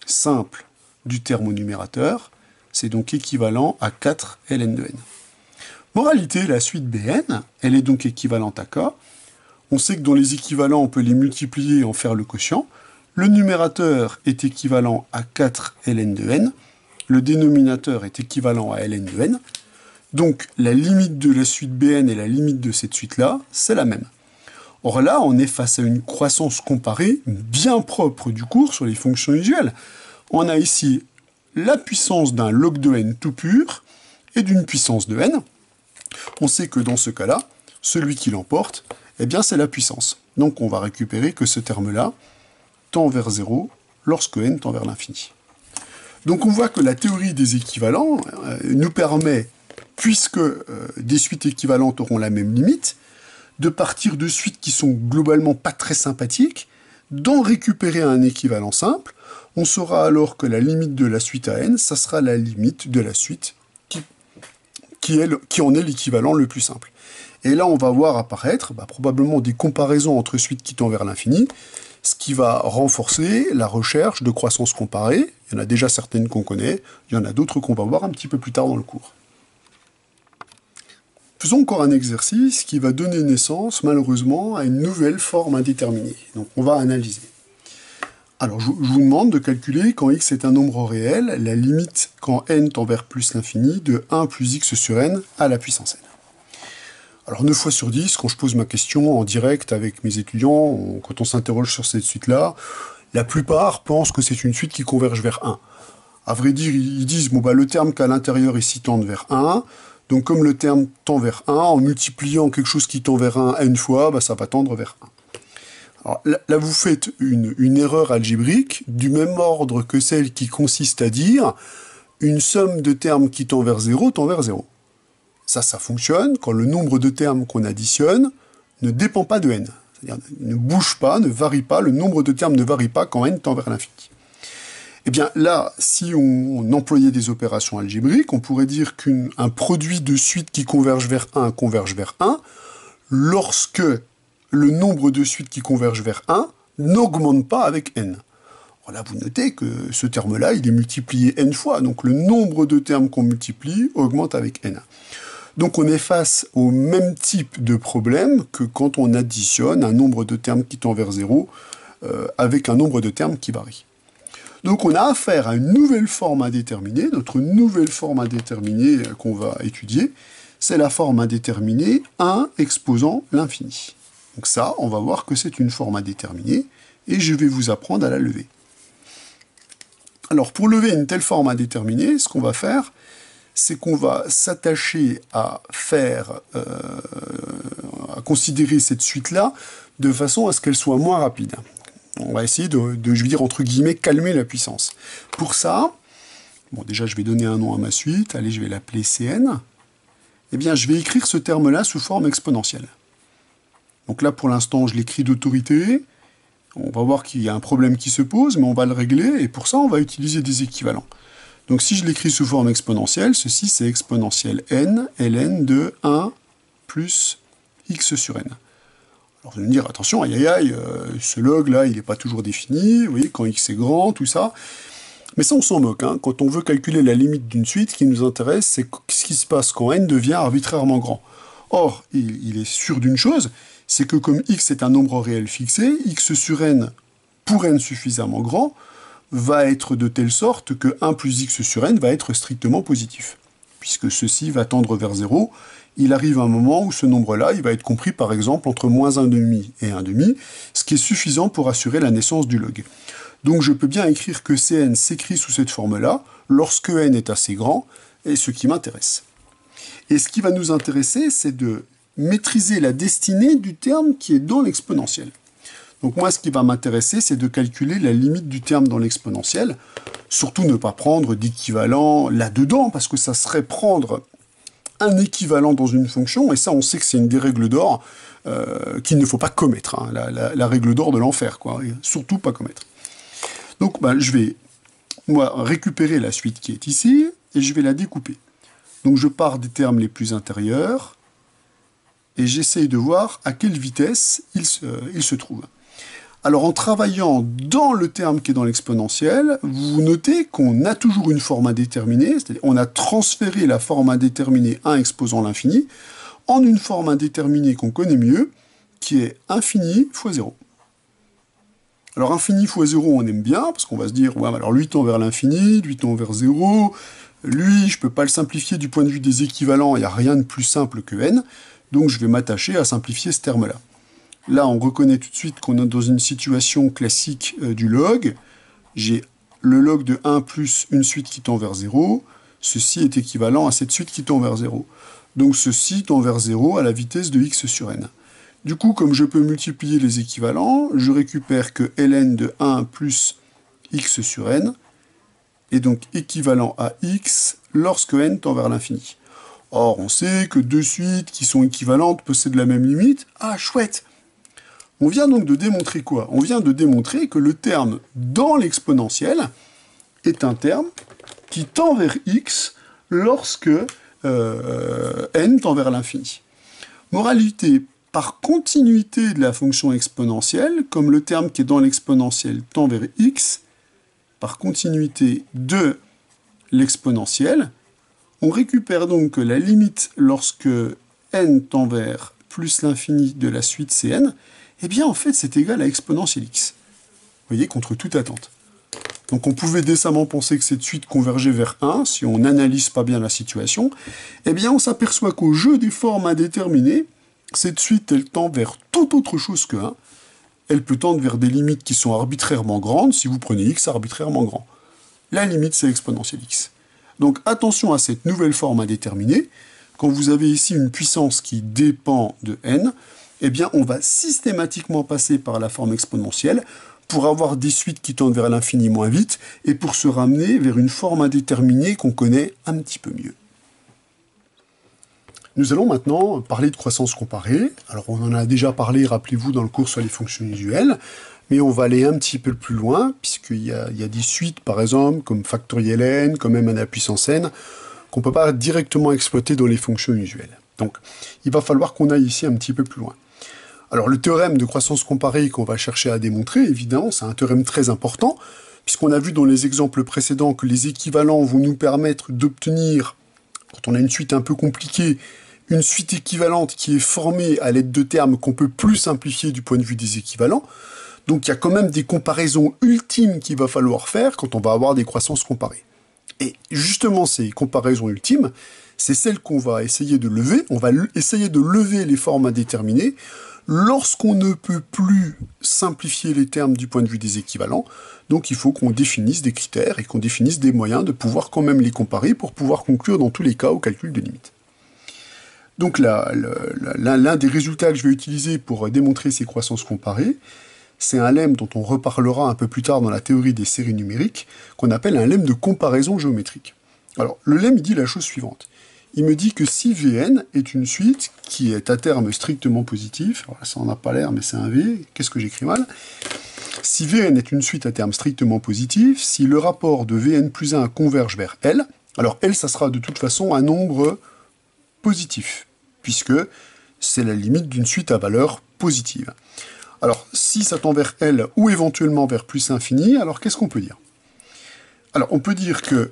simple du terme au numérateur. C'est donc équivalent à 4 ln de n. Moralité, la suite Bn, elle est donc équivalente à k. On sait que dans les équivalents, on peut les multiplier et en faire le quotient. Le numérateur est équivalent à 4 ln de n. Le dénominateur est équivalent à ln de n. Donc la limite de la suite Bn et la limite de cette suite-là, c'est la même. Or là, on est face à une croissance comparée bien propre du cours sur les fonctions usuelles. On a ici la puissance d'un log de n tout pur et d'une puissance de n. On sait que dans ce cas-là, celui qui l'emporte, c'est la puissance. Donc on va récupérer que ce terme-là tend vers 0 lorsque n tend vers l'infini. Donc on voit que la théorie des équivalents nous permet, puisque des suites équivalentes auront la même limite, de partir de suites qui sont globalement pas très sympathiques, d'en récupérer un équivalent simple. On saura alors que la limite de la suite à n, ça sera la limite de la suite qui en est l'équivalent le plus simple. Et là, on va voir apparaître probablement des comparaisons entre suites qui tendent vers l'infini, ce qui va renforcer la recherche de croissance comparée. Il y en a déjà certaines qu'on connaît, il y en a d'autres qu'on va voir un petit peu plus tard dans le cours. Faisons encore un exercice qui va donner naissance, malheureusement, à une nouvelle forme indéterminée. Donc on va analyser. Alors je vous demande de calculer, quand x est un nombre réel, la limite quand n tend vers plus l'infini de 1 plus x sur n à la puissance n. Alors 9 fois sur 10, quand je pose ma question en direct avec mes étudiants, quand on s'interroge sur cette suite-là, la plupart pensent que c'est une suite qui converge vers 1. À vrai dire, ils disent, le terme qu'à l'intérieur ici tend vers 1, donc comme le terme tend vers 1, en multipliant quelque chose qui tend vers 1 n fois, ça va tendre vers 1. Alors, là, vous faites une erreur algébrique du même ordre que celle qui consiste à dire une somme de termes qui tend vers 0 tend vers 0. Ça fonctionne quand le nombre de termes qu'on additionne ne dépend pas de n. c'est-à-dire ne bouge pas, ne varie pas, le nombre de termes ne varie pas quand n tend vers l'infini. Eh bien là, si on employait des opérations algébriques, on pourrait dire qu'un produit de suites qui converge vers 1 converge vers 1, lorsque le nombre de suites qui convergent vers 1 n'augmente pas avec n. Alors là, vous notez que ce terme-là, il est multiplié n fois, donc le nombre de termes qu'on multiplie augmente avec n. Donc on est face au même type de problème que quand on additionne un nombre de termes qui tend vers 0 avec un nombre de termes qui varie. Donc on a affaire à une nouvelle forme indéterminée. Notre nouvelle forme indéterminée qu'on va étudier, c'est la forme indéterminée 1 exposant l'infini. Donc ça, on va voir que c'est une forme indéterminée, et je vais vous apprendre à la lever. Alors pour lever une telle forme indéterminée, ce qu'on va faire, c'est qu'on va s'attacher à à considérer cette suite-là de façon à ce qu'elle soit moins rapide. On va essayer de, je veux dire, entre guillemets, calmer la puissance. Pour ça, bon, déjà, je vais donner un nom à ma suite. Allez, je vais l'appeler Cn. Eh bien, je vais écrire ce terme-là sous forme exponentielle. Donc là, pour l'instant, je l'écris d'autorité. On va voir qu'il y a un problème qui se pose, mais on va le régler, et pour ça, on va utiliser des équivalents. Donc si je l'écris sous forme exponentielle, ceci, c'est exponentielle n, ln de 1 plus x sur n. Alors vous allez me dire, attention, aïe aïe aïe, ce log-là, il n'est pas toujours défini, vous voyez, quand x est grand, tout ça. Mais ça, on s'en moque, hein. Quand on veut calculer la limite d'une suite, ce qui nous intéresse, c'est ce qui se passe quand n devient arbitrairement grand. Or, il est sûr d'une chose, c'est que comme x est un nombre réel fixé, x sur n, pour n suffisamment grand, va être de telle sorte que 1 plus x sur n va être strictement positif. Puisque ceci va tendre vers 0, il arrive un moment où ce nombre-là, il va être compris par exemple entre moins 1,5 et 1,5, ce qui est suffisant pour assurer la naissance du log. Donc je peux bien écrire que Cn s'écrit sous cette forme-là, lorsque n est assez grand, et ce qui m'intéresse. Et ce qui va nous intéresser, c'est de maîtriser la destinée du terme qui est dans l'exponentielle. Donc moi, ce qui va m'intéresser, c'est de calculer la limite du terme dans l'exponentielle. Surtout ne pas prendre d'équivalent là-dedans, parce que ça serait prendre un équivalent dans une fonction, et ça, on sait que c'est une des règles d'or qu'il ne faut pas commettre, hein, la règle d'or de l'enfer, quoi, et surtout pas commettre. Donc je vais, moi, récupérer la suite qui est ici, et je vais la découper. Donc je pars des termes les plus intérieurs, et j'essaye de voir à quelle vitesse il se trouve. Alors en travaillant dans le terme qui est dans l'exponentielle, vous notez qu'on a toujours une forme indéterminée, c'est-à-dire on a transféré la forme indéterminée 1 exposant l'infini en une forme indéterminée qu'on connaît mieux, qui est infini fois 0. Alors infini fois 0, on aime bien, parce qu'on va se dire, ouais, alors lui tend vers l'infini, lui tend vers 0, lui, je ne peux pas le simplifier du point de vue des équivalents, il n'y a rien de plus simple que n, donc je vais m'attacher à simplifier ce terme-là. Là, on reconnaît tout de suite qu'on est dans une situation classique du log. J'ai le log de 1 plus une suite qui tend vers 0. Ceci est équivalent à cette suite qui tend vers 0. Donc ceci tend vers 0 à la vitesse de x sur n. Du coup, comme je peux multiplier les équivalents, je récupère que ln de 1 plus x sur n est donc équivalent à x lorsque n tend vers l'infini. Or, on sait que deux suites qui sont équivalentes possèdent la même limite. Ah, chouette! On vient donc de démontrer quoi? On vient de démontrer que le terme dans l'exponentielle est un terme qui tend vers x lorsque n tend vers l'infini. Moralité, par continuité de la fonction exponentielle, comme le terme qui est dans l'exponentielle tend vers x, par continuité de l'exponentielle, on récupère donc que la limite lorsque n tend vers plus l'infini de la suite Cn, eh bien en fait c'est égal à exponentielle x. Vous voyez, contre toute attente. Donc on pouvait décemment penser que cette suite convergeait vers 1, si on n'analyse pas bien la situation. Eh bien on s'aperçoit qu'au jeu des formes indéterminées, cette suite elle tend vers toute autre chose que 1. Elle peut tendre vers des limites qui sont arbitrairement grandes, si vous prenez x arbitrairement grand. La limite c'est exponentielle x. Donc attention à cette nouvelle forme indéterminée. Quand vous avez ici une puissance qui dépend de n, eh bien on va systématiquement passer par la forme exponentielle pour avoir des suites qui tendent vers l'infini moins vite et pour se ramener vers une forme indéterminée qu'on connaît un petit peu mieux. Nous allons maintenant parler de croissance comparée. Alors on en a déjà parlé, rappelez-vous, dans le cours sur les fonctions usuelles, mais on va aller un petit peu plus loin, puisqu'il y a des suites, par exemple, comme factoriel n, comme m à la puissance n, qu'on ne peut pas directement exploiter dans les fonctions usuelles. Donc il va falloir qu'on aille ici un petit peu plus loin. Alors le théorème de croissance comparée qu'on va chercher à démontrer, évidemment, c'est un théorème très important, puisqu'on a vu dans les exemples précédents que les équivalents vont nous permettre d'obtenir, quand on a une suite un peu compliquée, une suite équivalente qui est formée à l'aide de termes qu'on peut plus simplifier du point de vue des équivalents. Donc il y a quand même des comparaisons ultimes qu'il va falloir faire quand on va avoir des croissances comparées. Et justement, ces comparaisons ultimes, c'est celles qu'on va essayer de lever. On va essayer de lever les formes indéterminées lorsqu'on ne peut plus simplifier les termes du point de vue des équivalents. Donc il faut qu'on définisse des critères et qu'on définisse des moyens de pouvoir quand même les comparer pour pouvoir conclure dans tous les cas au calcul de limite. Donc l'un des résultats que je vais utiliser pour démontrer ces croissances comparées, c'est un lemme dont on reparlera un peu plus tard dans la théorie des séries numériques, qu'on appelle un lemme de comparaison géométrique. Alors, le lemme, il dit la chose suivante. Il me dit que si Vn est une suite qui est à terme strictement positif, alors là, ça n'en a pas l'air, mais c'est un V, qu'est-ce que j'écris mal? Si Vn est une suite à terme strictement positif, si le rapport de Vn plus 1 converge vers L, alors L, ça sera de toute façon un nombre positif, puisque c'est la limite d'une suite à valeur positive. Alors, si ça tend vers L ou éventuellement vers plus infini, alors qu'est-ce qu'on peut dire? Alors, on peut dire que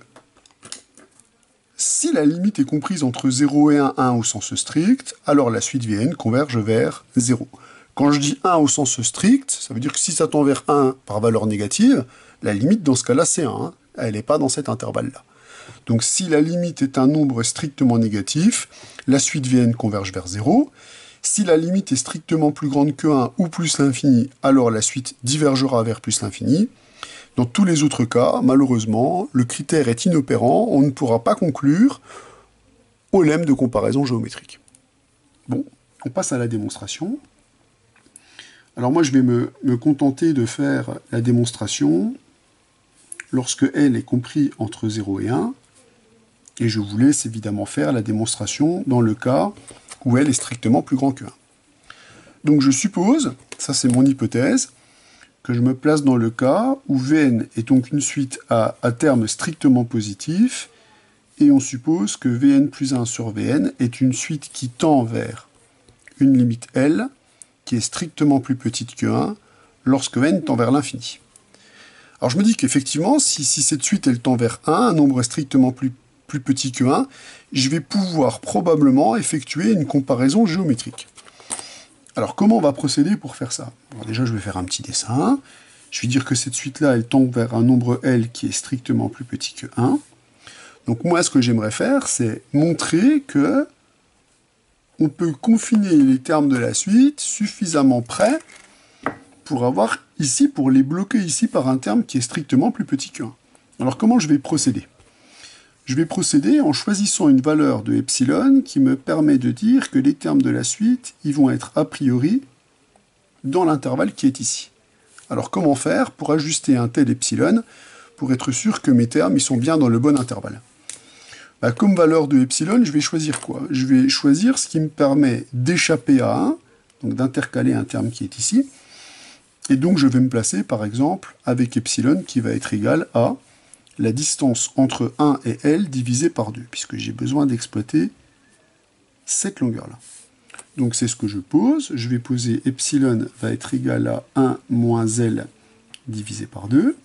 si la limite est comprise entre 0 et 1 au sens strict, alors la suite Vn converge vers 0. Quand je dis 1 au sens strict, ça veut dire que si ça tend vers 1 par valeur négative, la limite dans ce cas-là c'est 1, hein. Elle n'est pas dans cet intervalle-là. Donc si la limite est un nombre strictement négatif, la suite Vn converge vers 0. Si la limite est strictement plus grande que 1 ou plus l'infini, alors la suite divergera vers plus l'infini. Dans tous les autres cas, malheureusement, le critère est inopérant, on ne pourra pas conclure au lemme de comparaison géométrique. Bon, on passe à la démonstration. Alors moi je vais me contenter de faire la démonstration lorsque L est compris entre 0 et 1, et je vous laisse évidemment faire la démonstration dans le cas où L est strictement plus grand que 1. Donc je suppose, ça c'est mon hypothèse, que je me place dans le cas où Vn est donc une suite à terme strictement positif, et on suppose que Vn plus 1 sur Vn est une suite qui tend vers une limite L, qui est strictement plus petite que 1, lorsque n tend vers l'infini. Alors je me dis qu'effectivement, si cette suite elle tend vers 1, un nombre strictement plus petit que 1, je vais pouvoir probablement effectuer une comparaison géométrique. Alors comment on va procéder pour faire ça? Alors déjà je vais faire un petit dessin, je vais dire que cette suite-là elle tend vers un nombre L qui est strictement plus petit que 1. Donc moi ce que j'aimerais faire c'est montrer que on peut confiner les termes de la suite suffisamment près pour les bloquer ici par un terme qui est strictement plus petit que 1. Alors comment je vais procéder? Je vais procéder en choisissant une valeur de epsilon qui me permet de dire que les termes de la suite, ils vont être a priori dans l'intervalle qui est ici. Alors comment faire pour ajuster un tel epsilon pour être sûr que mes termes ils sont bien dans le bon intervalle? Comme valeur de epsilon, je vais choisir quoi? Je vais choisir ce qui me permet d'échapper à 1, donc d'intercaler un terme qui est ici, et donc je vais me placer par exemple avec epsilon qui va être égal à la distance entre 1 et L divisé par 2, puisque j'ai besoin d'exploiter cette longueur-là. Donc c'est ce que je pose. Je vais poser epsilon va être égal à 1 moins L divisé par 2.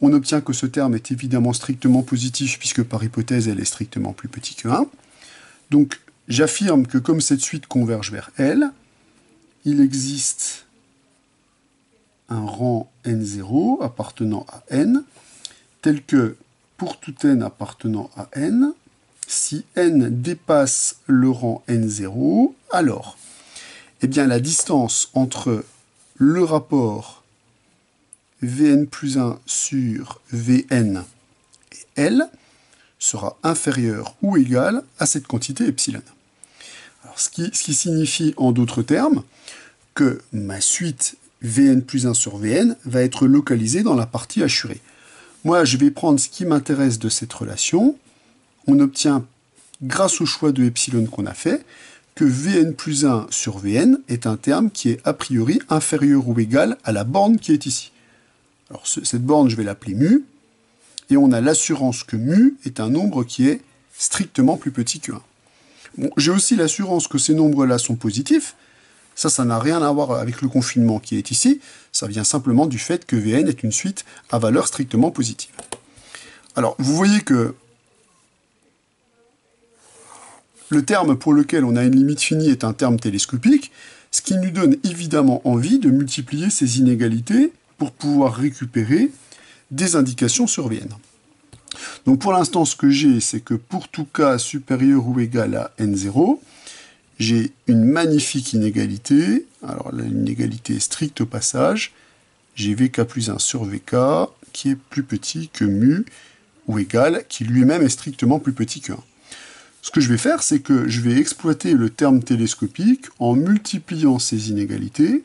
On obtient que ce terme est évidemment strictement positif, puisque par hypothèse, elle est strictement plus petit que 1. Donc j'affirme que comme cette suite converge vers L, il existe un rang n0 appartenant à n, tel que pour tout n appartenant à n, si n dépasse le rang n0, alors la distance entre le rapport Vn plus 1 sur Vn et L sera inférieure ou égale à cette quantité epsilon. Alors, ce qui signifie en d'autres termes que ma suite Vn plus 1 sur Vn va être localisée dans la partie assurée. Moi, je vais prendre ce qui m'intéresse de cette relation. On obtient grâce au choix de epsilon qu'on a fait, que Vn plus 1 sur Vn est un terme qui est a priori inférieur ou égal à la borne qui est ici. Alors cette borne, je vais l'appeler mu, et on a l'assurance que mu est un nombre qui est strictement plus petit que 1. Bon, j'ai aussi l'assurance que ces nombres-là sont positifs. Ça n'a rien à voir avec le confinement qui est ici. Ça vient simplement du fait que Vn est une suite à valeur strictement positive. Alors, vous voyez que le terme pour lequel on a une limite finie est un terme télescopique, ce qui nous donne évidemment envie de multiplier ces inégalités pour pouvoir récupérer des indications sur Vn. Donc pour l'instant, ce que j'ai, c'est que pour tout k supérieur ou égal à n0, j'ai une magnifique inégalité. Alors l'inégalité est stricte au passage. J'ai vk plus 1 sur vk, qui est plus petit que mu, ou égal, qui lui-même est strictement plus petit que 1. Ce que je vais faire, c'est que je vais exploiter le terme télescopique en multipliant ces inégalités,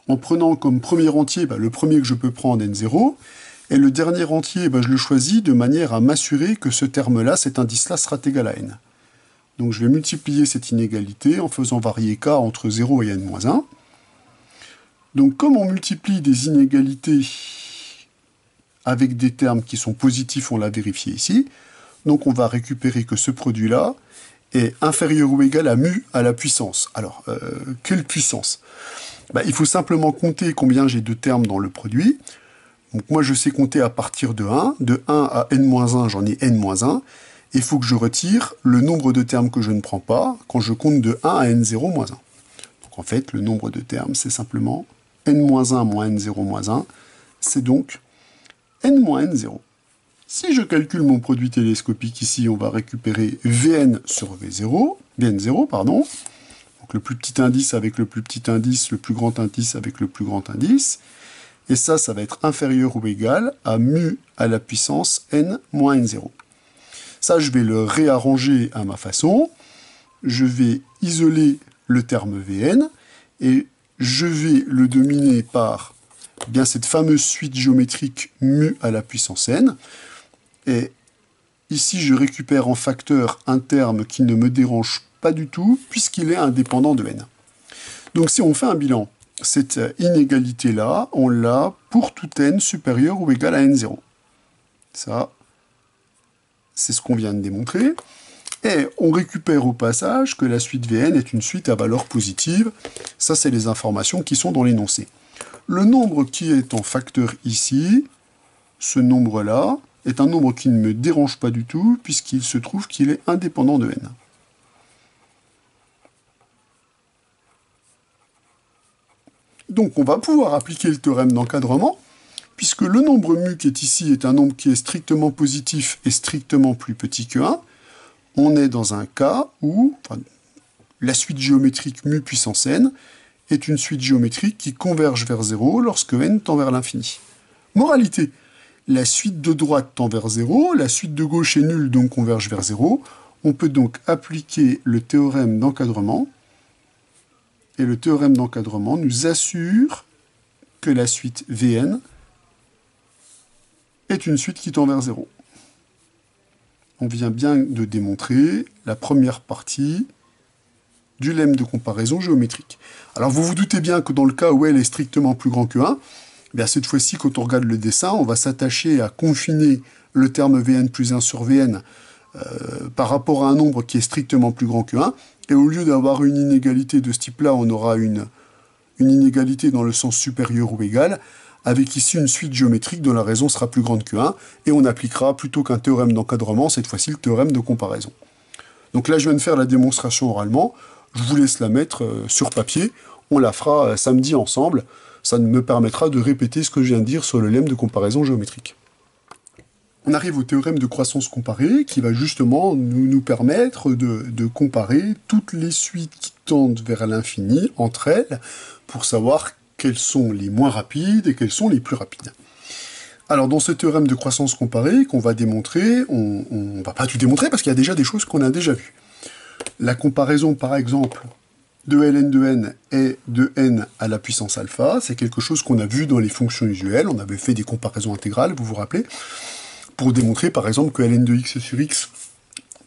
en prenant comme premier entier le premier que je peux prendre, n0, et le dernier entier, je le choisis de manière à m'assurer que ce terme-là, cet indice-là, sera égal à n. Donc je vais multiplier cette inégalité en faisant varier k entre 0 et n-1. Donc comme on multiplie des inégalités avec des termes qui sont positifs, on l'a vérifié ici, donc on va récupérer que ce produit-là est inférieur ou égal à mu à la puissance. Alors, quelle puissance? Il faut simplement compter combien j'ai de termes dans le produit. Donc moi, je sais compter à partir de 1. De 1 à n-1, j'en ai n-1. Il faut que je retire le nombre de termes que je ne prends pas quand je compte de 1 à n0 moins 1. Donc en fait, le nombre de termes, c'est simplement n-1 moins n0 moins 1. C'est donc n moins n0. Si je calcule mon produit télescopique ici, on va récupérer Vn sur Vn0, pardon. Donc le plus petit indice avec le plus petit indice, le plus grand indice avec le plus grand indice. Et ça va être inférieur ou égal à mu à la puissance n moins n0. Ça, je vais le réarranger à ma façon. Je vais isoler le terme Vn et je vais le dominer par cette fameuse suite géométrique mu à la puissance n. Et ici, je récupère en facteur un terme qui ne me dérange pas du tout, puisqu'il est indépendant de n. Donc si on fait un bilan, cette inégalité-là, on l'a pour tout n supérieur ou égal à n0. Ça, c'est ce qu'on vient de démontrer. Et on récupère au passage que la suite Vn est une suite à valeur positive. Ça, c'est les informations qui sont dans l'énoncé. Le nombre qui est en facteur ici, ce nombre-là, est un nombre qui ne me dérange pas du tout, puisqu'il se trouve qu'il est indépendant de n. Donc on va pouvoir appliquer le théorème d'encadrement, puisque le nombre mu qui est ici est un nombre qui est strictement positif et strictement plus petit que 1. On est dans un cas où la suite géométrique mu puissance n est une suite géométrique qui converge vers 0 lorsque n tend vers l'infini. Moralité, la suite de droite tend vers 0, la suite de gauche est nulle, donc converge vers 0. On peut donc appliquer le théorème d'encadrement, et le théorème d'encadrement nous assure que la suite Vn est une suite qui tend vers 0. On vient bien de démontrer la première partie du lemme de comparaison géométrique. Alors vous vous doutez bien que dans le cas où L est strictement plus grand que 1, cette fois-ci, quand on regarde le dessin, on va s'attacher à confiner le terme Vn plus 1 sur Vn par rapport à un nombre qui est strictement plus grand que 1, et au lieu d'avoir une inégalité de ce type-là, on aura une inégalité dans le sens supérieur ou égal, avec ici une suite géométrique dont la raison sera plus grande que 1, et on appliquera, plutôt qu'un théorème d'encadrement, cette fois-ci le théorème de comparaison. Donc là, je viens de faire la démonstration oralement, je vous laisse la mettre sur papier, on la fera samedi ensemble, ça me permettra de répéter ce que je viens de dire sur le lemme de comparaison géométrique. On arrive au théorème de croissance comparée, qui va justement nous permettre de comparer toutes les suites qui tendent vers l'infini entre elles, pour savoir quelles sont les moins rapides et quelles sont les plus rapides. Alors dans ce théorème de croissance comparée qu'on va démontrer, on ne va pas tout démontrer parce qu'il y a déjà des choses qu'on a déjà vues. La comparaison par exemple de ln de n et de n à la puissance alpha, c'est quelque chose qu'on a vu dans les fonctions usuelles, on avait fait des comparaisons intégrales, vous vous rappelez, pour démontrer par exemple que ln de x sur x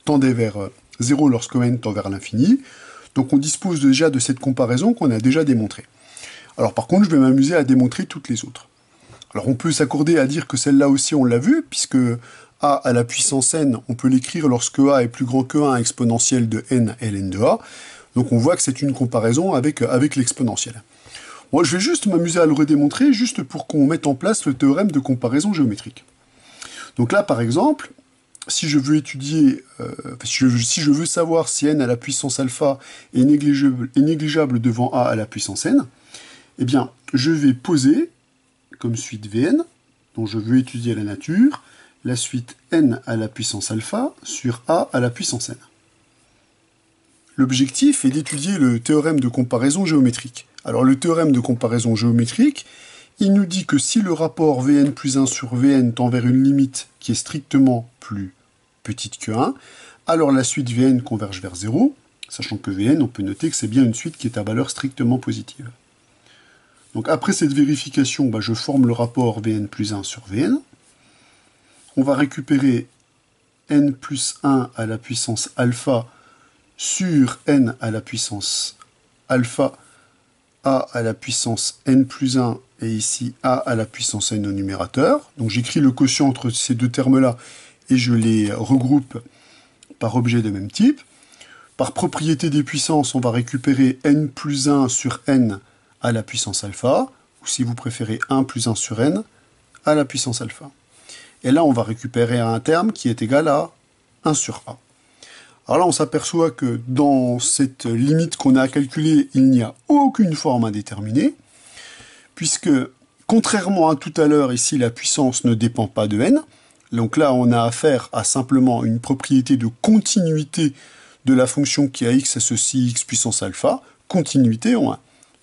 tendait vers 0 lorsque n tend vers l'infini. Donc on dispose déjà de cette comparaison qu'on a déjà démontrée. Alors par contre, je vais m'amuser à démontrer toutes les autres. Alors on peut s'accorder à dire que celle-là aussi on l'a vue, puisque a à la puissance n, on peut l'écrire lorsque a est plus grand que 1 exponentielle de n ln de a. Donc on voit que c'est une comparaison avec l'exponentielle. Moi je vais juste m'amuser à le redémontrer, juste pour qu'on mette en place le théorème de comparaison géométrique. Donc là par exemple, si je veux étudier, si je veux savoir si n à la puissance alpha est négligeable devant a à la puissance n, eh bien, je vais poser, comme suite Vn, dont je veux étudier la nature, la suite n à la puissance alpha sur a à la puissance n. L'objectif est d'étudier le théorème de comparaison géométrique. Alors le théorème de comparaison géométrique, il nous dit que si le rapport Vn plus 1 sur Vn tend vers une limite qui est strictement plus petite que 1, alors la suite Vn converge vers 0, sachant que Vn, on peut noter que c'est bien une suite qui est à valeur strictement positive. Donc après cette vérification, je forme le rapport Vn plus 1 sur Vn. On va récupérer n plus 1 à la puissance alpha sur n à la puissance alpha, a à la puissance n plus 1 et ici a à la puissance n au numérateur. Donc j'écris le quotient entre ces deux termes-là et je les regroupe par objet de même type. Par propriété des puissances, on va récupérer n plus 1 sur n à la puissance alpha, ou si vous préférez 1 plus 1 sur n à la puissance alpha. Et là, on va récupérer un terme qui est égal à 1 sur a. Alors là, on s'aperçoit que dans cette limite qu'on a à calculer, il n'y a aucune forme indéterminée, puisque, contrairement à tout à l'heure, ici, la puissance ne dépend pas de n. Donc là, on a affaire à simplement une propriété de continuité de la fonction qui a x associe x puissance alpha, continuité en 1.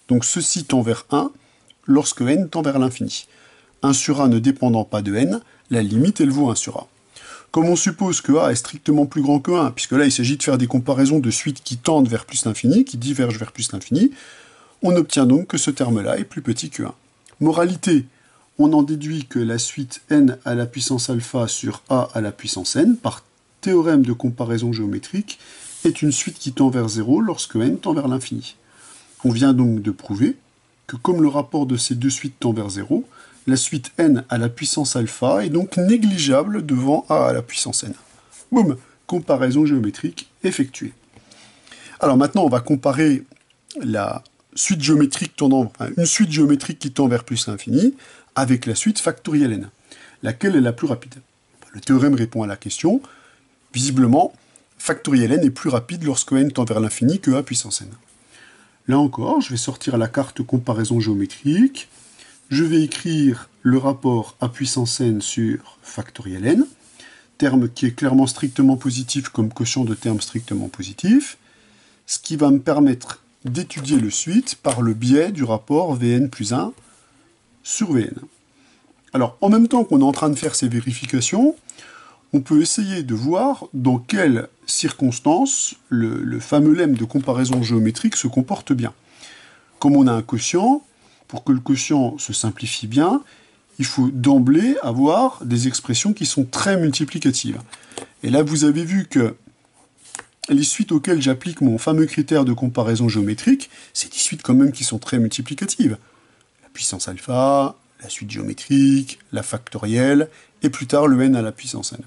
Donc ceci tend vers 1 lorsque n tend vers l'infini. 1 sur a ne dépendant pas de n, la limite elle vaut 1 sur a. Comme on suppose que a est strictement plus grand que 1, puisque là il s'agit de faire des comparaisons de suites qui tendent vers plus l'infini, qui divergent vers plus l'infini, on obtient donc que ce terme-là est plus petit que 1. Moralité, on en déduit que la suite n à la puissance alpha sur a à la puissance n, par théorème de comparaison géométrique, est une suite qui tend vers 0 lorsque n tend vers l'infini. On vient donc de prouver que comme le rapport de ces deux suites tend vers 0, la suite n à la puissance alpha est donc négligeable devant a à la puissance n. Boum, comparaison géométrique effectuée. Alors maintenant, on va comparer la suite géométrique une suite géométrique qui tend vers plus l'infini avec la suite factorielle n. Laquelle est la plus rapide? Le théorème répond à la question. Visiblement, factorielle n est plus rapide lorsque n tend vers l'infini que a puissance n. Là encore, je vais sortir la carte comparaison géométrique. Je vais écrire le rapport a puissance n sur factorielle n, terme qui est clairement strictement positif comme quotient de termes strictement positifs, ce qui va me permettre d'étudier le suite par le biais du rapport Vn plus 1 sur Vn. Alors, en même temps qu'on est en train de faire ces vérifications, on peut essayer de voir dans quelles circonstances le fameux lemme de comparaison géométrique se comporte bien. Comme on a un quotient, pour que le quotient se simplifie bien, il faut d'emblée avoir des expressions qui sont très multiplicatives. Et là, vous avez vu que les suites auxquelles j'applique mon fameux critère de comparaison géométrique, c'est des suites quand même qui sont très multiplicatives. La puissance alpha, la suite géométrique, la factorielle, et plus tard le n à la puissance n.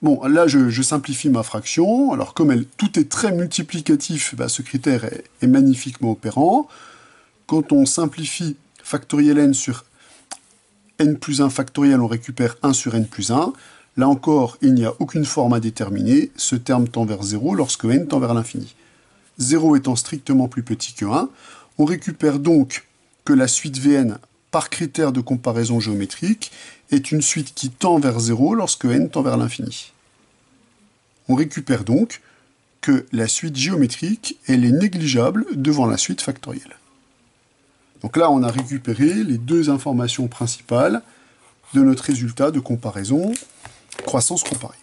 Bon, là, je simplifie ma fraction. Alors, comme tout est très multiplicatif, ce critère est magnifiquement opérant. Quand on simplifie factoriel n sur n plus 1 factoriel, on récupère 1 sur n plus 1. Là encore, il n'y a aucune forme à déterminer. Ce terme tend vers 0 lorsque n tend vers l'infini. 0 étant strictement plus petit que 1, on récupère donc que la suite Vn, par critère de comparaison géométrique, est une suite qui tend vers 0 lorsque n tend vers l'infini. On récupère donc que la suite géométrique, elle est négligeable devant la suite factorielle. Donc là, on a récupéré les deux informations principales de notre résultat de comparaison croissance comparée.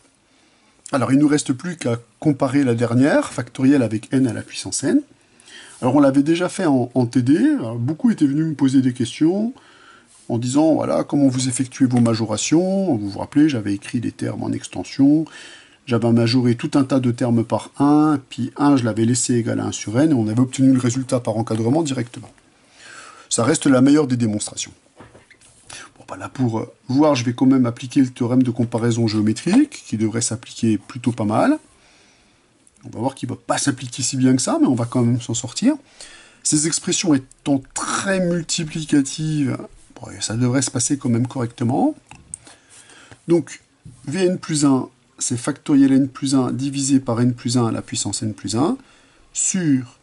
Alors, il ne nous reste plus qu'à comparer la dernière, factorielle avec n à la puissance n. Alors, on l'avait déjà fait en TD. Alors, beaucoup étaient venus me poser des questions en disant, voilà, comment vous effectuez vos majorations. Vous vous rappelez, j'avais écrit des termes en extension. j'avais majoré tout un tas de termes par 1, puis 1, je l'avais laissé égal à 1 sur n, et on avait obtenu le résultat par encadrement directement. Ça reste la meilleure des démonstrations. Bon, bah là, pour voir, je vais quand même appliquer le théorème de comparaison géométrique, qui devrait s'appliquer plutôt pas mal. On va voir qu'il ne va pas s'appliquer si bien que ça, mais on va quand même s'en sortir. Ces expressions étant très multiplicatives, bon, ça devrait se passer quand même correctement. Donc, Vn plus 1, c'est factoriel n plus 1 divisé par n plus 1 à la puissance n plus 1, sur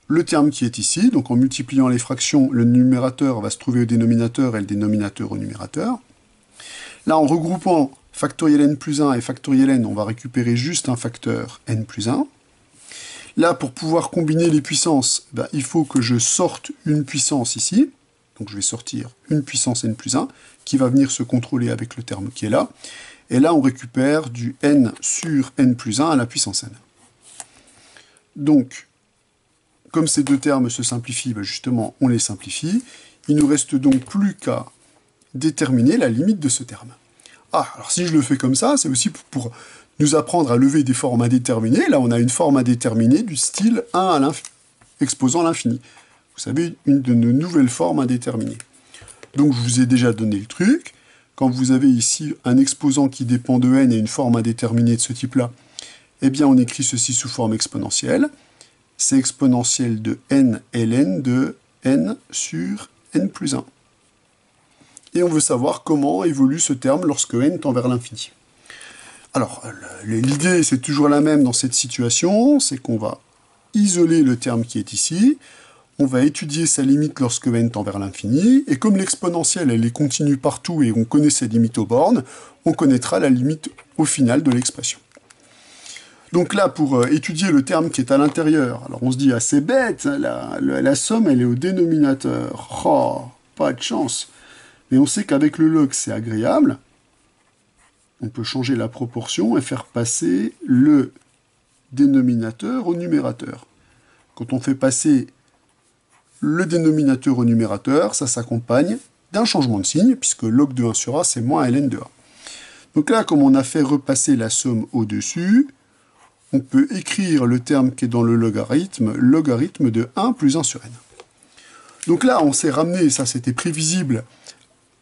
le terme qui est ici. Donc, en multipliant les fractions, le numérateur va se trouver au dénominateur et le dénominateur au numérateur. Là, en regroupant factoriel n plus 1 et factoriel n, on va récupérer juste un facteur n plus 1. Là, pour pouvoir combiner les puissances, ben, il faut que je sorte une puissance ici. Donc je vais sortir une puissance n plus 1, qui va venir se contrôler avec le terme qui est là. Et là, on récupère du n sur n plus 1 à la puissance n. Donc, comme ces deux termes se simplifient, ben justement, on les simplifie. Il ne nous reste donc plus qu'à déterminer la limite de ce terme. Ah, alors si je le fais comme ça, c'est aussi pour nous apprendre à lever des formes indéterminées. Là, on a une forme indéterminée du style 1 à exposant l'infini. Vous savez, une de nos nouvelles formes indéterminées. Donc, je vous ai déjà donné le truc. Quand vous avez ici un exposant qui dépend de n et une forme indéterminée de ce type-là, eh bien, on écrit ceci sous forme exponentielle. C'est exponentielle de n ln de n sur n plus 1. Et on veut savoir comment évolue ce terme lorsque n tend vers l'infini. Alors, l'idée, c'est toujours la même dans cette situation, c'est qu'on va isoler le terme qui est ici, on va étudier sa limite lorsque n tend vers l'infini, et comme l'exponentielle, elle est continue partout et on connaît ses limites aux bornes, on connaîtra la limite au final de l'expression. Donc là, pour étudier le terme qui est à l'intérieur, alors on se dit, ah c'est bête, la somme, elle est au dénominateur. Oh, pas de chance. Mais on sait qu'avec le log, c'est agréable. On peut changer la proportion et faire passer le dénominateur au numérateur. Quand on fait passer le dénominateur au numérateur, ça s'accompagne d'un changement de signe, puisque log de 1 sur a, c'est moins ln de a. Donc là, comme on a fait repasser la somme au-dessus, on peut écrire le terme qui est dans le logarithme de 1 plus 1 sur n. Donc là, on s'est ramené, ça c'était prévisible,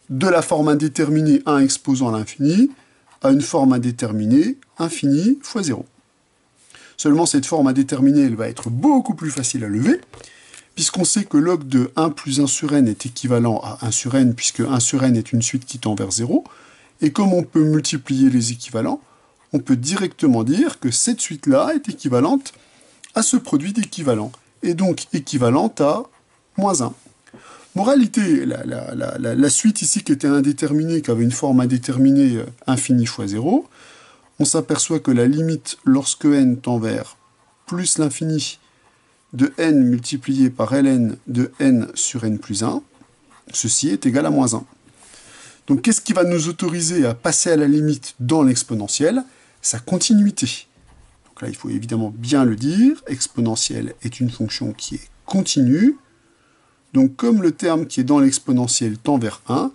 de la forme indéterminée 1 exposant à l'infini, à une forme indéterminée, infini fois 0. Seulement, cette forme indéterminée, elle va être beaucoup plus facile à lever, puisqu'on sait que log de 1 plus 1 sur n est équivalent à 1 sur n, puisque 1 sur n est une suite qui tend vers 0, et comme on peut multiplier les équivalents, on peut directement dire que cette suite-là est équivalente à ce produit d'équivalent, et donc équivalente à moins 1. Moralité, la suite ici qui était indéterminée, qui avait une forme indéterminée infini fois 0, on s'aperçoit que la limite lorsque n tend vers plus l'infini de n multiplié par ln de n sur n plus 1, ceci est égal à moins 1. Donc qu'est-ce qui va nous autoriser à passer à la limite dans l'exponentielle? Sa continuité. Donc là, il faut évidemment bien le dire, exponentielle est une fonction qui est continue. Donc comme le terme qui est dans l'exponentielle tend vers 1,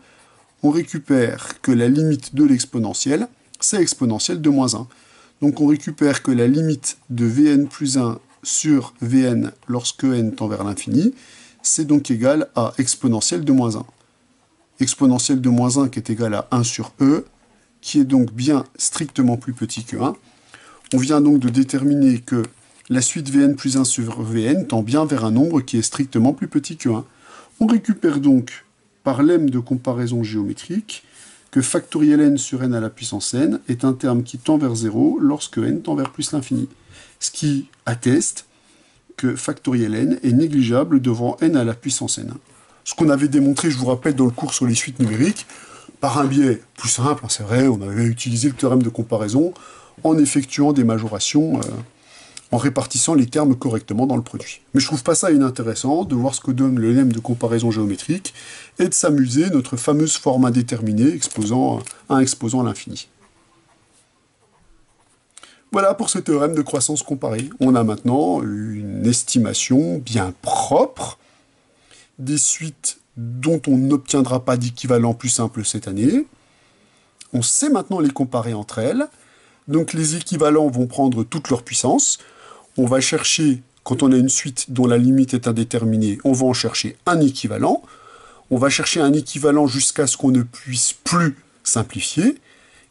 on récupère que la limite de l'exponentielle, c'est exponentielle de moins 1. Donc on récupère que la limite de Vn plus 1 sur Vn lorsque n tend vers l'infini, c'est donc égal à exponentielle de moins 1. Exponentielle de moins 1 qui est égal à 1 sur e, qui est donc bien strictement plus petit que 1. On vient donc de déterminer que la suite Vn plus 1 sur Vn tend bien vers un nombre qui est strictement plus petit que 1. On récupère donc, par lemme de comparaison géométrique, que factoriel n sur n à la puissance n est un terme qui tend vers 0 lorsque n tend vers plus l'infini. Ce qui atteste que factoriel n est négligeable devant n à la puissance n. Ce qu'on avait démontré, je vous rappelle, dans le cours sur les suites numériques, par un biais plus simple, c'est vrai, on avait utilisé le théorème de comparaison en effectuant des majorations, en répartissant les termes correctement dans le produit. Mais je trouve pas ça inintéressant de voir ce que donne le lemme de comparaison géométrique et de s'amuser notre fameuse forme indéterminée exposant à l'infini. Voilà pour ce théorème de croissance comparée. On a maintenant une estimation bien propre des suites dont on n'obtiendra pas d'équivalent plus simple cette année, On sait maintenant les comparer entre elles. Donc les équivalents vont prendre toute leur puissance. On va chercher, quand on a une suite dont la limite est indéterminée, on va en chercher un équivalent. On va chercher un équivalent jusqu'à ce qu'on ne puisse plus simplifier.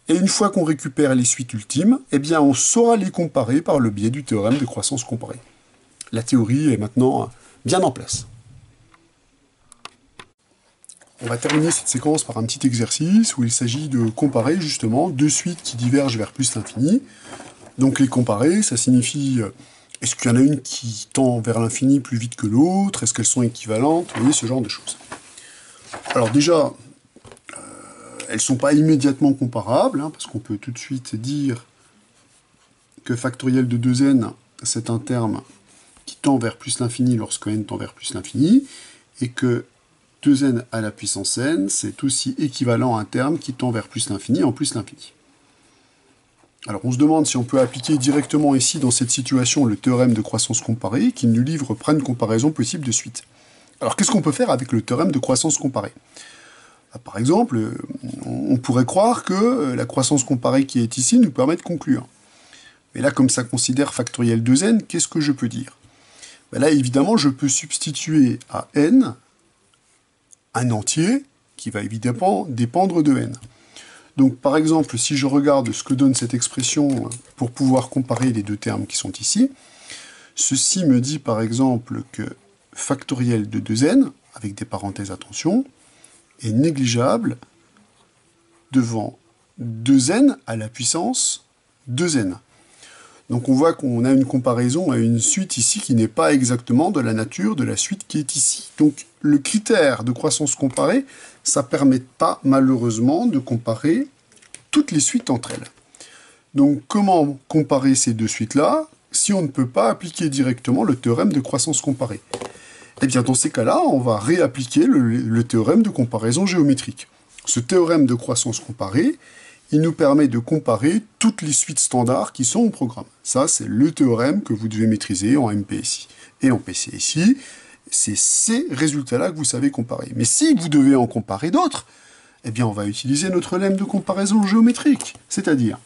Et une fois qu'on récupère les suites ultimes, eh bien on saura les comparer par le biais du théorème de croissance comparée. La théorie est maintenant bien en place. On va terminer cette séquence par un petit exercice où il s'agit de comparer justement deux suites qui divergent vers plus l'infini. Donc les comparer, ça signifie, est-ce qu'il y en a une qui tend vers l'infini plus vite que l'autre? Est-ce qu'elles sont équivalentes? Vous voyez, ce genre de choses. Alors déjà, elles ne sont pas immédiatement comparables, hein, parce qu'on peut tout de suite dire que factoriel de 2n, c'est un terme qui tend vers plus l'infini lorsque n tend vers plus l'infini, et que 2n à la puissance n, c'est aussi équivalent à un terme qui tend vers plus l'infini en plus l'infini. Alors on se demande si on peut appliquer directement ici, dans cette situation, le théorème de croissance comparée, qui nous livre plein de comparaisons possibles de suite. Alors qu'est-ce qu'on peut faire avec le théorème de croissance comparée? Par exemple, on pourrait croire que la croissance comparée qui est ici nous permet de conclure. Mais là, comme ça considère factoriel 2n, qu'est-ce que je peux dire? Là, évidemment, je peux substituer à n un entier qui va évidemment dépendre de n. Donc, par exemple, si je regarde ce que donne cette expression pour pouvoir comparer les deux termes qui sont ici, ceci me dit, par exemple, que factoriel de 2n, avec des parenthèses, attention, est négligeable devant 2n à la puissance 2n. Donc on voit qu'on a une comparaison à une suite ici qui n'est pas exactement de la nature de la suite qui est ici. Donc le critère de croissance comparée, ça ne permet pas malheureusement de comparer toutes les suites entre elles. Donc comment comparer ces deux suites-là si on ne peut pas appliquer directement le théorème de croissance comparée? Eh bien, dans ces cas-là, on va réappliquer le théorème de comparaison géométrique. Ce théorème de croissance comparée, il nous permet de comparer toutes les suites standards qui sont au programme. Ça, c'est le théorème que vous devez maîtriser en MPSI et en PCSI. C'est ces résultats-là que vous savez comparer. Mais si vous devez en comparer d'autres, eh bien, on va utiliser notre lemme de comparaison géométrique. C'est-à-dire,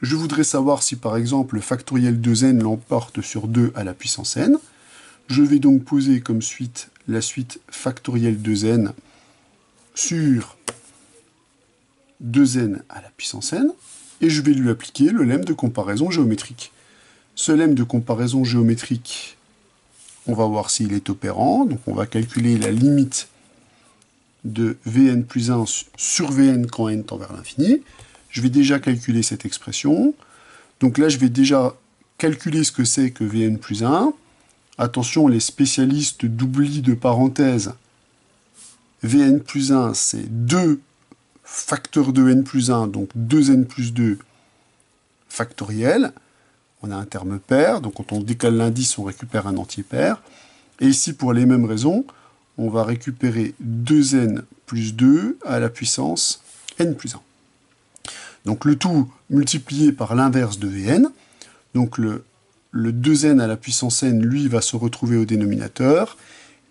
je voudrais savoir si, par exemple, le factoriel 2n l'emporte sur 2 à la puissance n. Je vais donc poser comme suite la suite factorielle 2n sur 2n à la puissance n, et je vais lui appliquer le lemme de comparaison géométrique. Ce lemme de comparaison géométrique, on va voir s'il est opérant, donc on va calculer la limite de Vn plus 1 sur Vn quand n tend vers l'infini. Je vais déjà calculer cette expression, donc là je vais déjà calculer ce que c'est que Vn plus 1. Attention, les spécialistes d'oubli de parenthèses, Vn plus 1, c'est 2 facteurs de n plus 1, donc 2n plus 2 factoriel. On a un terme pair, donc quand on décale l'indice, on récupère un entier pair. Et ici, pour les mêmes raisons, on va récupérer 2n plus 2 à la puissance n plus 1. Donc le tout multiplié par l'inverse de Vn, donc le 2n à la puissance n, lui, va se retrouver au dénominateur,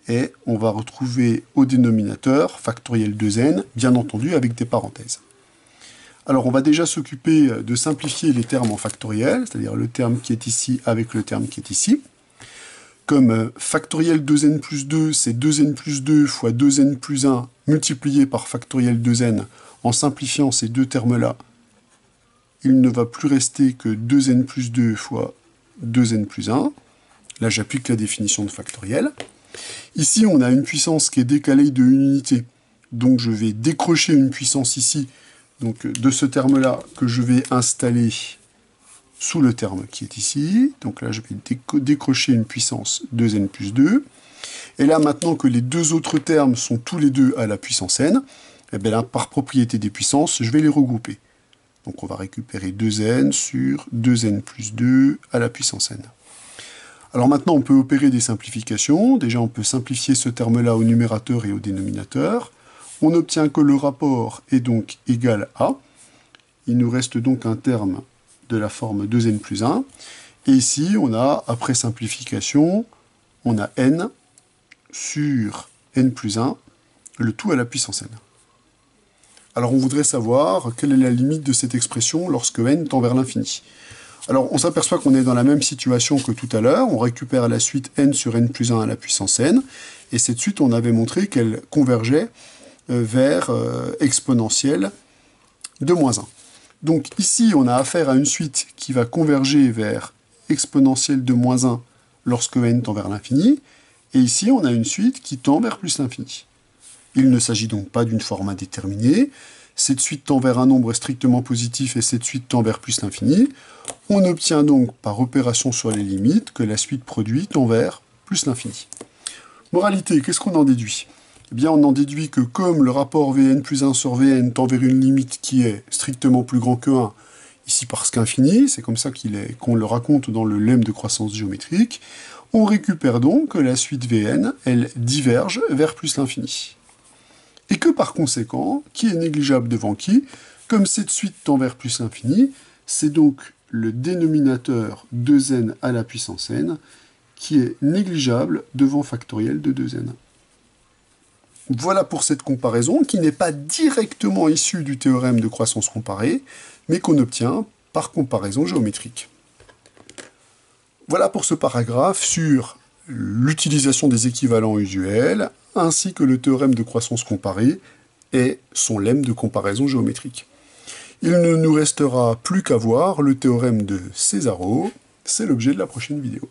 et on va retrouver au dénominateur factoriel 2n, bien entendu avec des parenthèses. Alors on va déjà s'occuper de simplifier les termes en factoriel, c'est-à-dire le terme qui est ici avec le terme qui est ici. Comme factoriel 2n plus 2, c'est 2n plus 2 fois 2n plus 1 multiplié par factoriel 2n, en simplifiant ces deux termes-là, il ne va plus rester que 2n plus 2 fois 2n plus 1. Là, j'applique la définition de factoriel. Ici, on a une puissance qui est décalée de une unité. Donc, je vais décrocher une puissance ici, donc de ce terme-là, que je vais installer sous le terme qui est ici. Donc là, je vais décrocher une puissance 2n plus 2. Et là, maintenant que les deux autres termes sont tous les deux à la puissance n, et bien là, par propriété des puissances, je vais les regrouper. Donc on va récupérer 2n sur 2n plus 2 à la puissance n. Alors maintenant, on peut opérer des simplifications. Déjà, on peut simplifier ce terme-là au numérateur et au dénominateur. On obtient que le rapport est donc égal à. Il nous reste donc un terme de la forme 2n plus 1. Et ici, on a, après simplification, on a n sur n plus 1, le tout à la puissance n. Alors on voudrait savoir quelle est la limite de cette expression lorsque n tend vers l'infini. Alors on s'aperçoit qu'on est dans la même situation que tout à l'heure, on récupère la suite n sur n plus 1 à la puissance n, et cette suite on avait montré qu'elle convergeait vers exponentielle de moins 1. Donc ici on a affaire à une suite qui va converger vers exponentielle de moins 1 lorsque n tend vers l'infini, et ici on a une suite qui tend vers plus l'infini. Il ne s'agit donc pas d'une forme indéterminée, cette suite tend vers un nombre strictement positif et cette suite tend vers plus l'infini. On obtient donc par opération sur les limites que la suite produite tend vers plus l'infini. Moralité, qu'est-ce qu'on en déduit? Eh bien on en déduit que comme le rapport Vn plus 1 sur Vn tend vers une limite qui est strictement plus grand que 1, ici parce qu'infini, c'est comme ça qu'on le raconte dans le lemme de croissance géométrique, on récupère donc que la suite Vn, elle diverge vers plus l'infini. Et que par conséquent, qui est négligeable devant qui? Comme cette suite tend vers plus l'infini, c'est donc le dénominateur 2n à la puissance n qui est négligeable devant factoriel de 2n. Voilà pour cette comparaison qui n'est pas directement issue du théorème de croissance comparée, mais qu'on obtient par comparaison géométrique. Voilà pour ce paragraphe sur l'utilisation des équivalents usuels, ainsi que le théorème de croissance comparée et son lemme de comparaison géométrique. Il ne nous restera plus qu'à voir le théorème de Césaro, c'est l'objet de la prochaine vidéo.